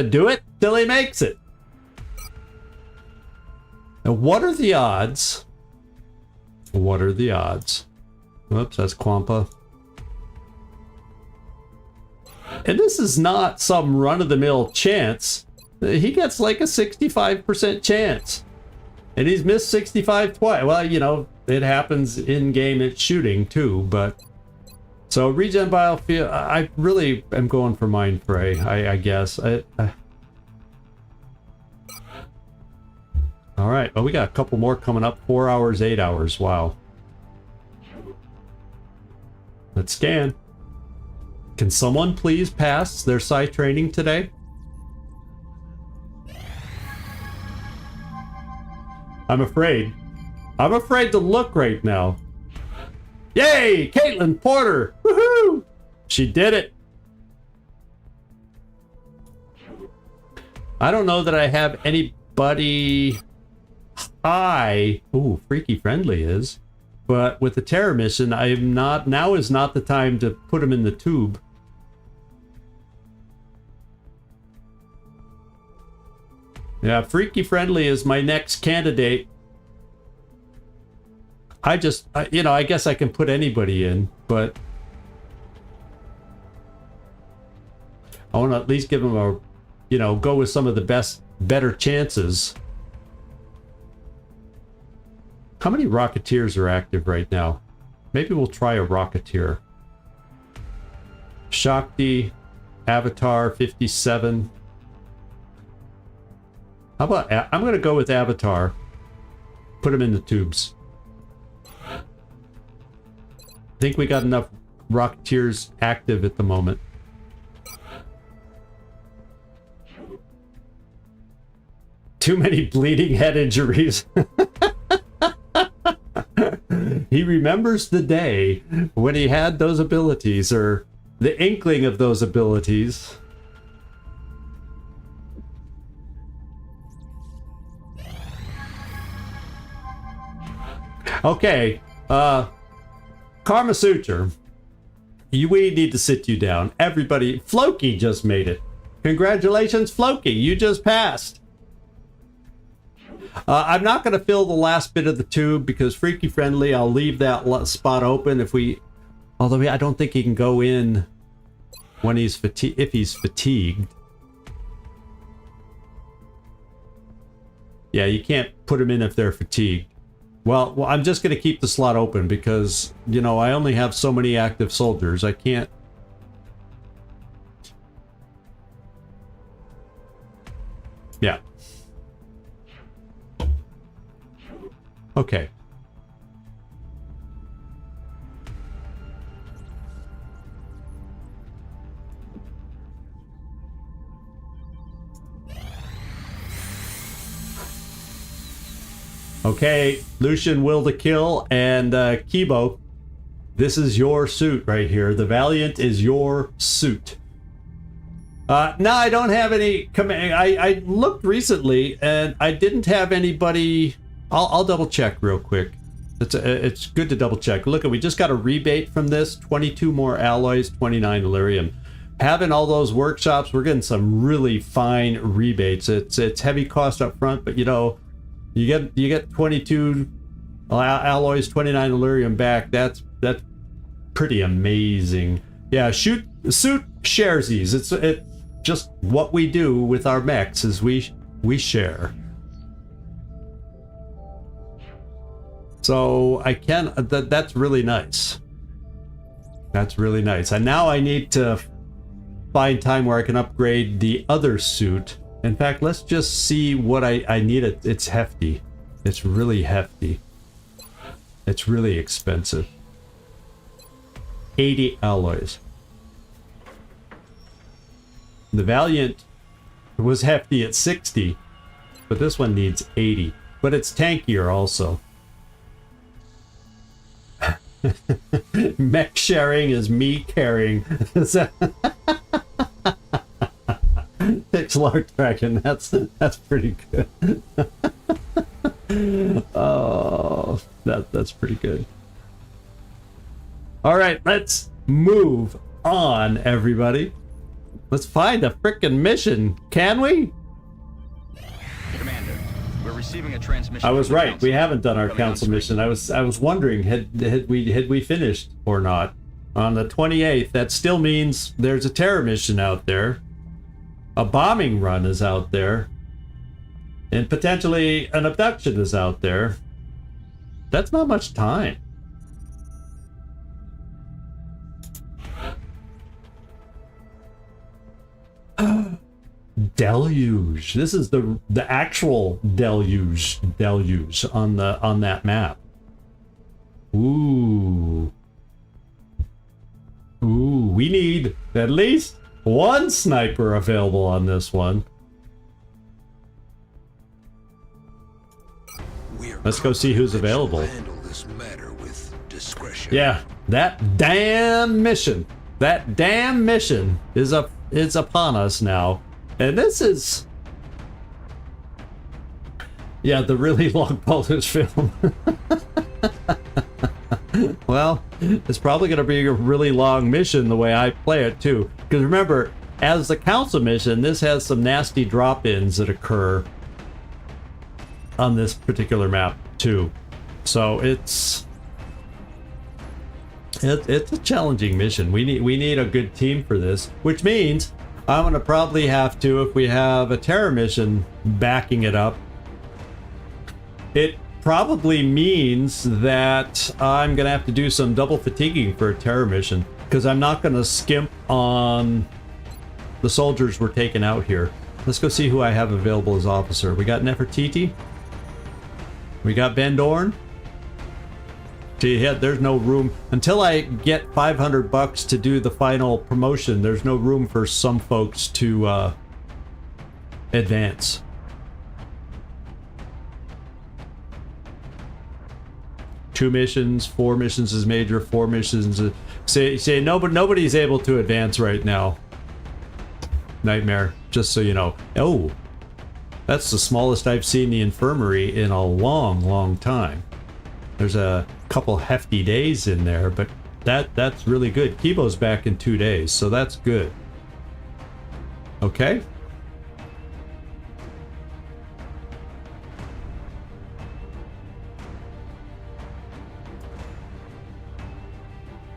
do it till he makes it. Now, what are the odds? What are the odds? Whoops, that's Quampa. And this is not some run-of-the-mill chance. He gets like a 65% chance. And he's missed 65 twice. Well, you know, it happens in-game at shooting too, but So regen biofield, I really am going for Mind Fray, I guess. All right, well, we got a couple more coming up. 4 hours, 8 hours, wow. Let's scan. Can someone please pass their Psi training today? I'm afraid. I'm afraid to look right now. Yay! Caitlin Porter! Woohoo! She did it! I don't know that I have anybody high. Ooh, Freaky Friendly is. But with the terror mission, I'm not. Now is not the time to put him in the tube. Yeah, Freaky Friendly is my next candidate. You know, I guess I can put anybody in, but I want to at least give him a, you know, go with some of the better chances. How many Rocketeers are active right now? Maybe we'll try a Rocketeer. Shakti, Avatar, 57. How about, I'm going to go with Avatar. Put him in the tubes. I think we got enough Rocketeers active at the moment. Too many bleeding head injuries. He remembers the day when he had those abilities, or the inkling of those abilities. Okay, Karma Suture, we need to sit you down. Everybody, Floki just made it. Congratulations, Floki, you just passed. I'm not going to fill the last bit of the tube because Freaky Friendly, I'll leave that spot open if we... Although I don't think he can go in when he's if he's fatigued. Yeah, you can't put him in if they're fatigued. Well, I'm just going to keep the slot open because, you know, I only have so many active soldiers. I can't... Yeah. Okay. Okay, Lucian Will to Kill and Kibo, this is your suit right here. The Valiant is your suit. No, I don't have any command. I looked recently and I didn't have anybody. I'll double check real quick. It's good to double check. Look, we just got a rebate from this. 22 more alloys, 29 Illyrium. Having all those workshops, we're getting some really fine rebates. It's heavy cost up front, but you know, you get 22 alloys, 29 Illyrium back. That's pretty amazing. Yeah, suit sharesies. It's just what we do with our mechs is we share. So I can that's really nice. That's really nice. And now I need to find time where I can upgrade the other suit. In fact, let's just see what I need. It's hefty. It's really hefty. It's really expensive. 80 alloys. The Valiant was hefty at 60, but this one needs 80. But it's tankier also. Mech sharing is me caring. Pixel Art Dragon, that's pretty good. Oh, that's pretty good. All right, let's move on, everybody. Let's find a frickin' mission, can we? Commander, we're receiving a transmission. I was from the right. council. We haven't done our Coming on council screen. mission. I was wondering had we finished or not on the 28th. That still means there's a terror mission out there. A bombing run is out there. And potentially an abduction is out there. That's not much time. deluge. This is the actual deluge on that map. Ooh, we need at least one sniper available on this one. Let's go see who's available. Handle this matter with discretion. Yeah, that damn mission is upon us now. And this is, yeah, the really long Polish film. Well, it's probably going to be a really long mission the way I play it too. Because remember, as the council mission, this has some nasty drop-ins that occur on this particular map too. So it's a challenging mission. We need a good team for this, which means I'm gonna probably have to, if we have a terror mission backing it up, it probably means that I'm gonna have to do some double fatiguing for a terror mission, because I'm not gonna skimp on the soldiers we're taking out here. Let's go see who I have available as officer. We got Nefertiti. We got Van Dorn. See, yeah, there's no room until I get $500 to do the final promotion. There's no room for some folks to advance. Two missions, 4 missions is major, 4 missions. Say nobody's able to advance right now. Nightmare, just so you know. Oh, that's the smallest I've seen the infirmary in a long time. There's a couple hefty days in there, but that's really good. Kibo's back in 2 days, so that's good. Okay.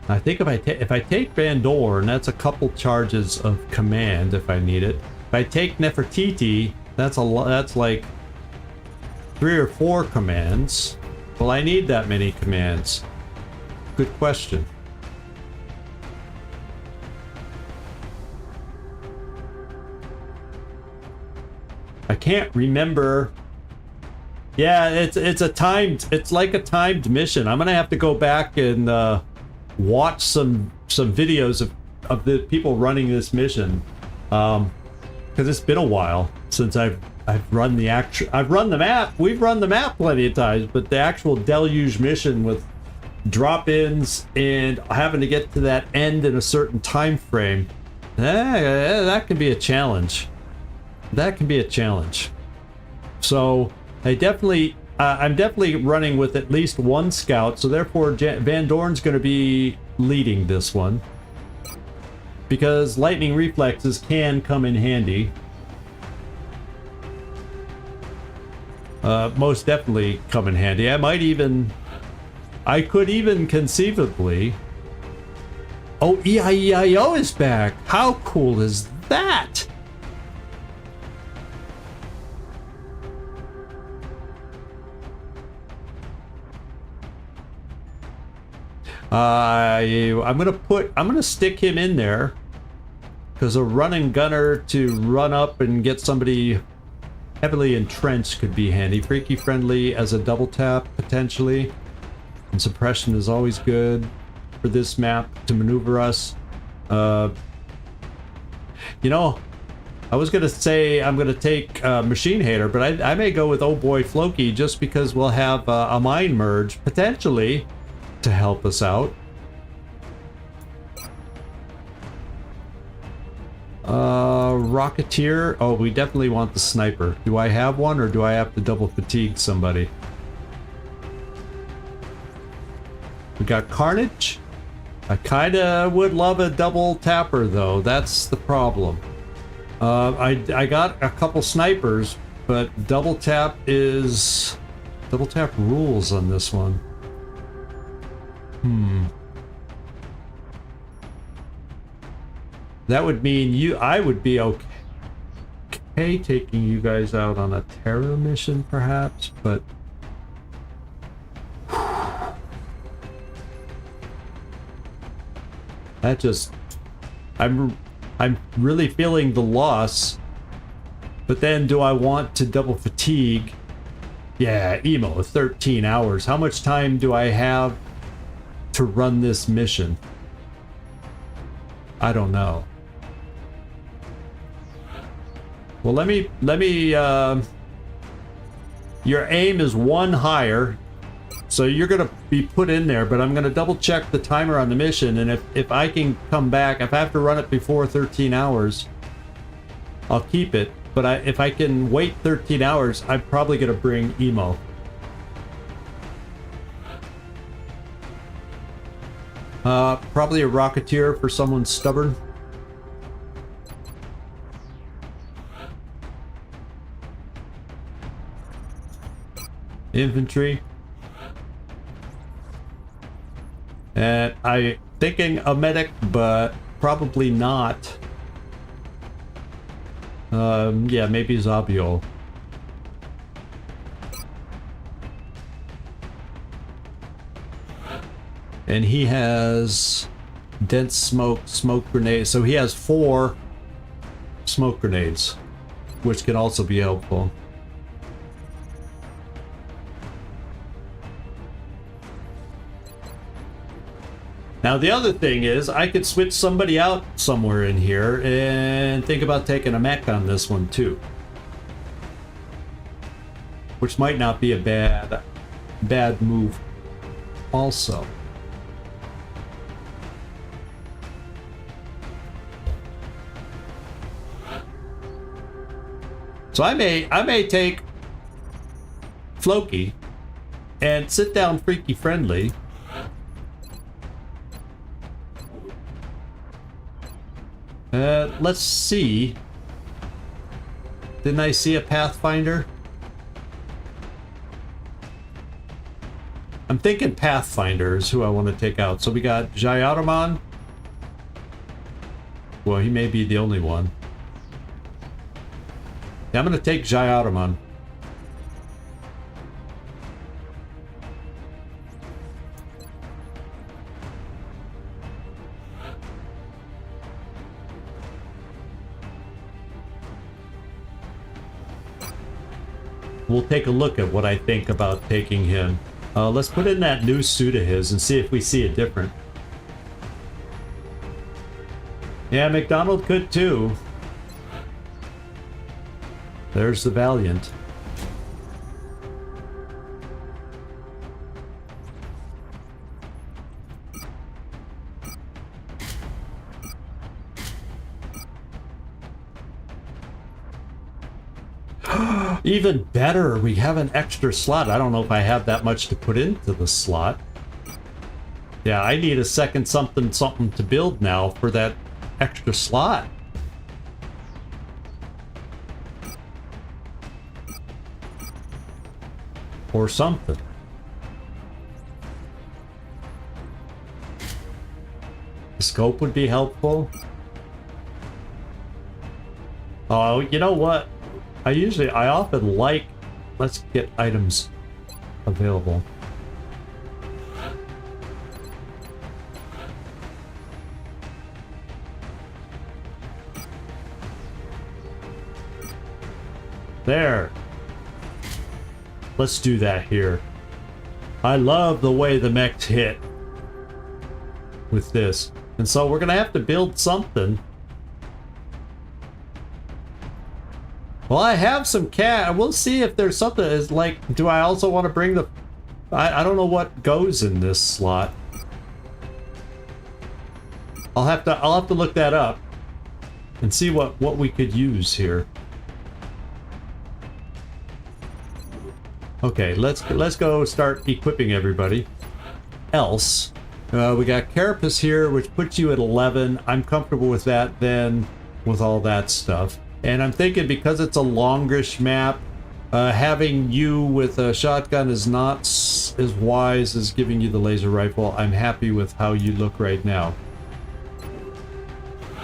I think if I take Van Dorn, that's a couple charges of command if I need it. If I take Nefertiti, that's like 3 or 4 commands. Well, I need that many commands. Good question. I can't remember. Yeah, it's like a timed mission. I'm gonna have to go back and watch some videos of the people running this mission, because it's been a while since I've run the map. We've run the map plenty of times, but the actual deluge mission with drop-ins and having to get to that end in a certain time frame, that can be a challenge. That can be a challenge. So I'm definitely running with at least 1 scout, so therefore Van Dorn's going to be leading this one, because lightning reflexes can come in handy. Most definitely come in handy. I could even conceivably... Oh, EIEIO is back! How cool is that? I'm gonna stick him in there, because a running gunner to run up and get somebody heavily entrenched could be handy. Freaky friendly as a double tap potentially, and suppression is always good for this map to maneuver us. You know, I was gonna say I'm gonna take Machine Hater, but I may go with Oh Boy Floki, just because we'll have a mine merge potentially to help us out. Rocketeer. Oh, we definitely want the sniper. Do I have one, or do I have to double fatigue somebody? We got Carnage. I kinda would love a double tapper though. That's the problem. I got a couple snipers, but double tap rules on this one. That would mean I would be okay taking you guys out on a terror mission, perhaps, but that just I'm really feeling the loss But then do I want to double fatigue? Yeah, emo, 13 hours. How much time do I have to run this mission? I don't know. Well, let me, your aim is 1 higher, so you're gonna be put in there, but I'm gonna double check the timer on the mission, and if I can come back, if I have to run it before 13 hours, I'll keep it, but if I can wait 13 hours, I'm probably gonna bring emo. Probably a Rocketeer for someone stubborn. Infantry. And I'm thinking a medic, but probably not. Yeah, maybe Zabiol. And he has dense smoke grenades. So he has 4 smoke grenades, which can also be helpful. Now the other thing is, I could switch somebody out somewhere in here and think about taking a mech on this one too. Which might not be a bad move also. So I may take Floki and sit down Freaky Friendly. Let's see. Didn't I see a Pathfinder? I'm thinking Pathfinder is who I want to take out. So we got Jayaraman. Well, he may be the only one. Yeah, I'm going to take Jayaraman. We'll take a look at what I think about taking him. Let's put in that new suit of his and see if we see it different. Yeah, McDonald could too. There's the Valiant. Even better, we have an extra slot. I don't know if I have that much to put into the slot. Yeah, I need a second something to build now for that extra slot. Or something. The scope would be helpful. Oh, you know what? I often like, let's get items available. There. Let's do that here. I love the way the mechs hit with this. And so we're gonna have to build something. Well, I have some cat. We'll see if there's something. Is like, do I also want to bring the? I don't know what goes in this slot. I'll have to look that up and see what we could use here. Okay, let's go start equipping everybody. Else, we got Carapace here, which puts you at 11. I'm comfortable with that then, with all that stuff. And I'm thinking because it's a longish map, having you with a shotgun is not as wise as giving you the laser rifle. I'm happy with how you look right now.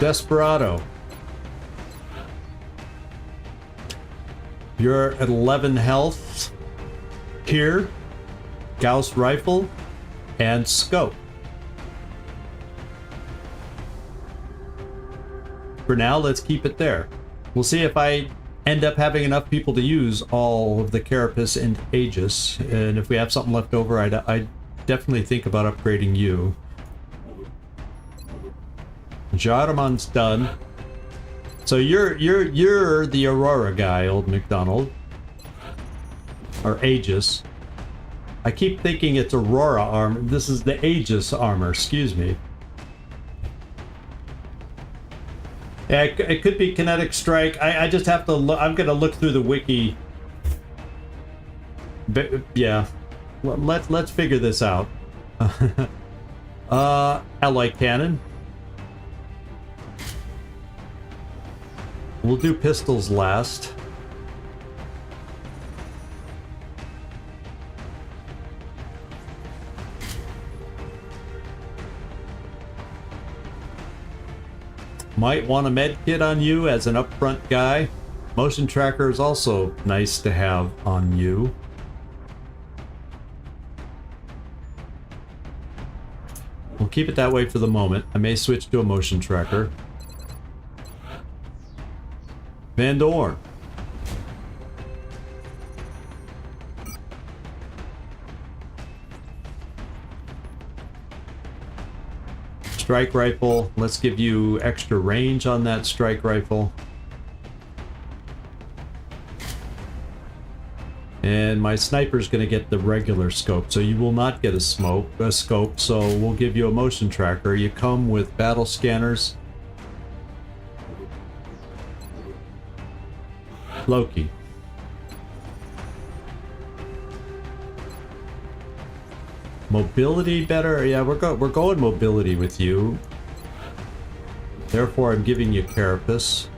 Desperado. You're at 11 health. Here, Gauss rifle, and scope. For now, let's keep it there. We'll see if I end up having enough people to use all of the Carapace and Aegis, and if we have something left over, I'd definitely think about upgrading you. Jaramon's done. So you're the Aurora guy, old McDonald. Or Aegis. I keep thinking it's Aurora armor. This is the Aegis armor, excuse me. Yeah, it could be kinetic strike. I just have to look. I'm gonna look through the wiki. But, yeah, let's figure this out. Alloy cannon. We'll do pistols last. Might want a med kit on you as an upfront guy. Motion tracker is also nice to have on you. We'll keep it that way for the moment. I may switch to a motion tracker. Van Dorn. Strike rifle. Let's give you extra range on that strike rifle. And my sniper's gonna get the regular scope, so you will not get a scope, so we'll give you a motion tracker. You come with battle scanners. Loki. Mobility better? Yeah, we're going mobility with you. Therefore, I'm giving you Carapace.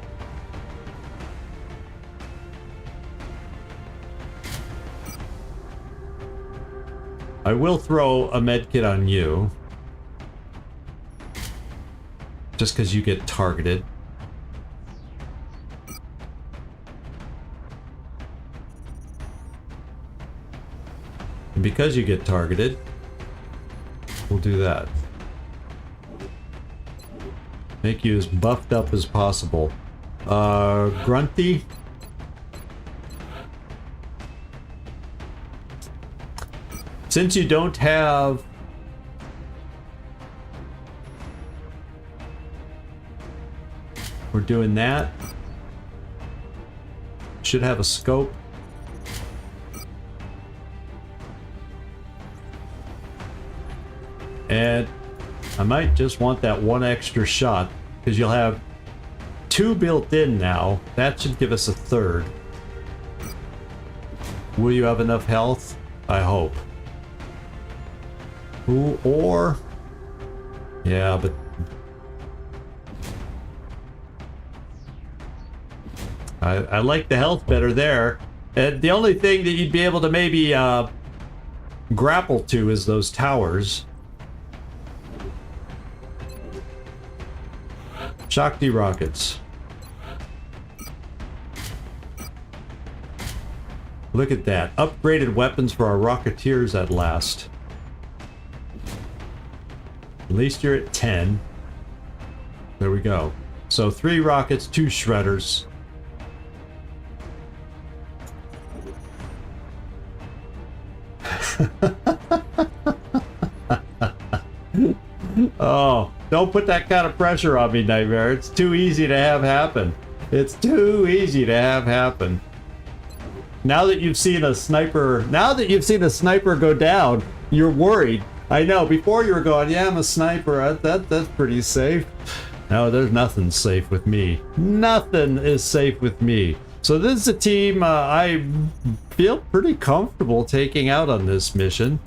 I will throw a medkit on you. Just because you get targeted. And because you get targeted, we'll do that. Make you as buffed up as possible. Grunty. Since you don't have... We're doing that. Should have a scope. And I might just want that one extra shot, because you'll have 2 built in now. That should give us a 3rd. Will you have enough health? I hope. Ooh, or... Yeah, but... I like the health better there. And the only thing that you'd be able to maybe grapple to is those towers. Shakti rockets. Look at that. Upgraded weapons for our Rocketeers at last. At least you're at 10. There we go. So 3 rockets, 2 shredders. Oh, don't put that kind of pressure on me, Nightmare. It's too easy to have happen. It's too easy to have happen. Now that you've seen a sniper, go down, you're worried. I know, before you were going, yeah, I'm a sniper, that's pretty safe. No, there's nothing safe with me. Nothing is safe with me. So this is a team I feel pretty comfortable taking out on this mission.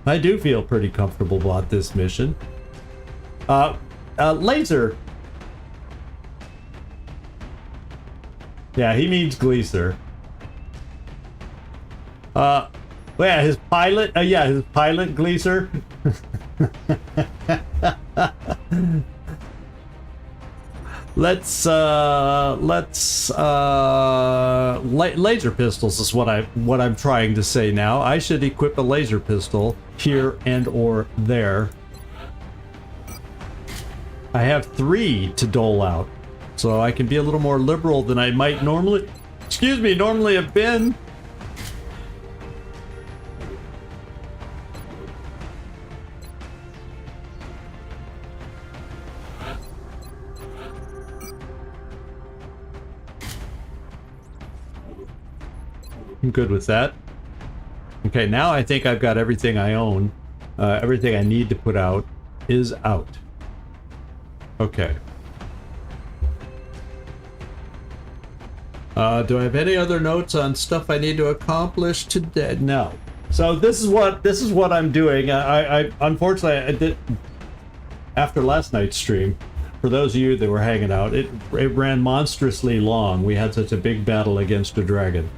I do feel pretty comfortable about this mission. Laser. Yeah, he means Gleaser. Yeah, his pilot. Yeah, his pilot Gleaser. Laser pistols is what I'm trying to say now. I should equip a laser pistol here and or there. I have 3 to dole out. So I can be a little more liberal than I might normally, normally have been. I'm good with that. Okay, now I think I've got everything I own. Everything I need to put out is out. Okay. Do I have any other notes on stuff I need to accomplish today? No. So this is what I'm doing. I unfortunately I did after last night's stream. For those of you that were hanging out, it ran monstrously long. We had such a big battle against a dragon.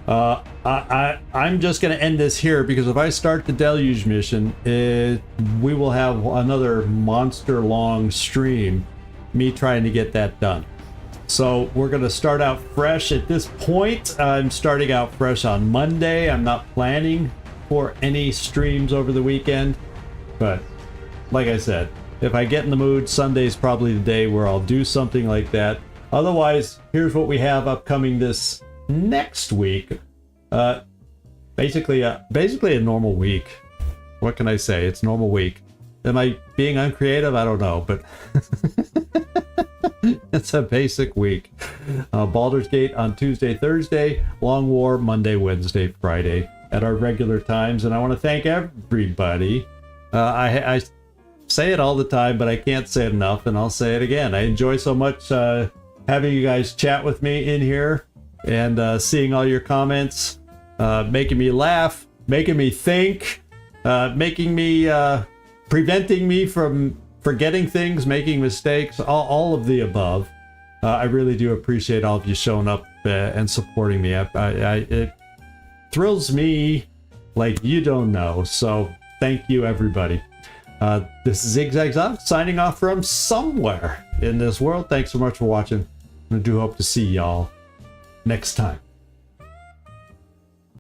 I'm just going to end this here because if I start the deluge mission, we will have another monster long stream, me trying to get that done. So we're going to start out fresh at this point. I'm starting out fresh on Monday. I'm not planning for any streams over the weekend, but like I said, if I get in the mood, Sunday's probably the day where I'll do something like that. Otherwise, here's what we have upcoming this next week. Basically a normal week. What can I say? It's normal week. Am I being uncreative? I don't know, but it's a basic week. Baldur's Gate on Tuesday, Thursday, Long War Monday, Wednesday, Friday at our regular times. And I want to thank everybody. I say it all the time, but I can't say it enough, and I'll say it again. I enjoy so much having you guys chat with me in here and seeing all your comments, making me laugh, making me think, making me preventing me from forgetting things, making mistakes, all of the above. I really do appreciate all of you showing up and supporting me. It thrills me like you don't know. So thank you, everybody. This is Exalt signing off from somewhere in this world. Thanks so much for watching. I do hope to see y'all next time.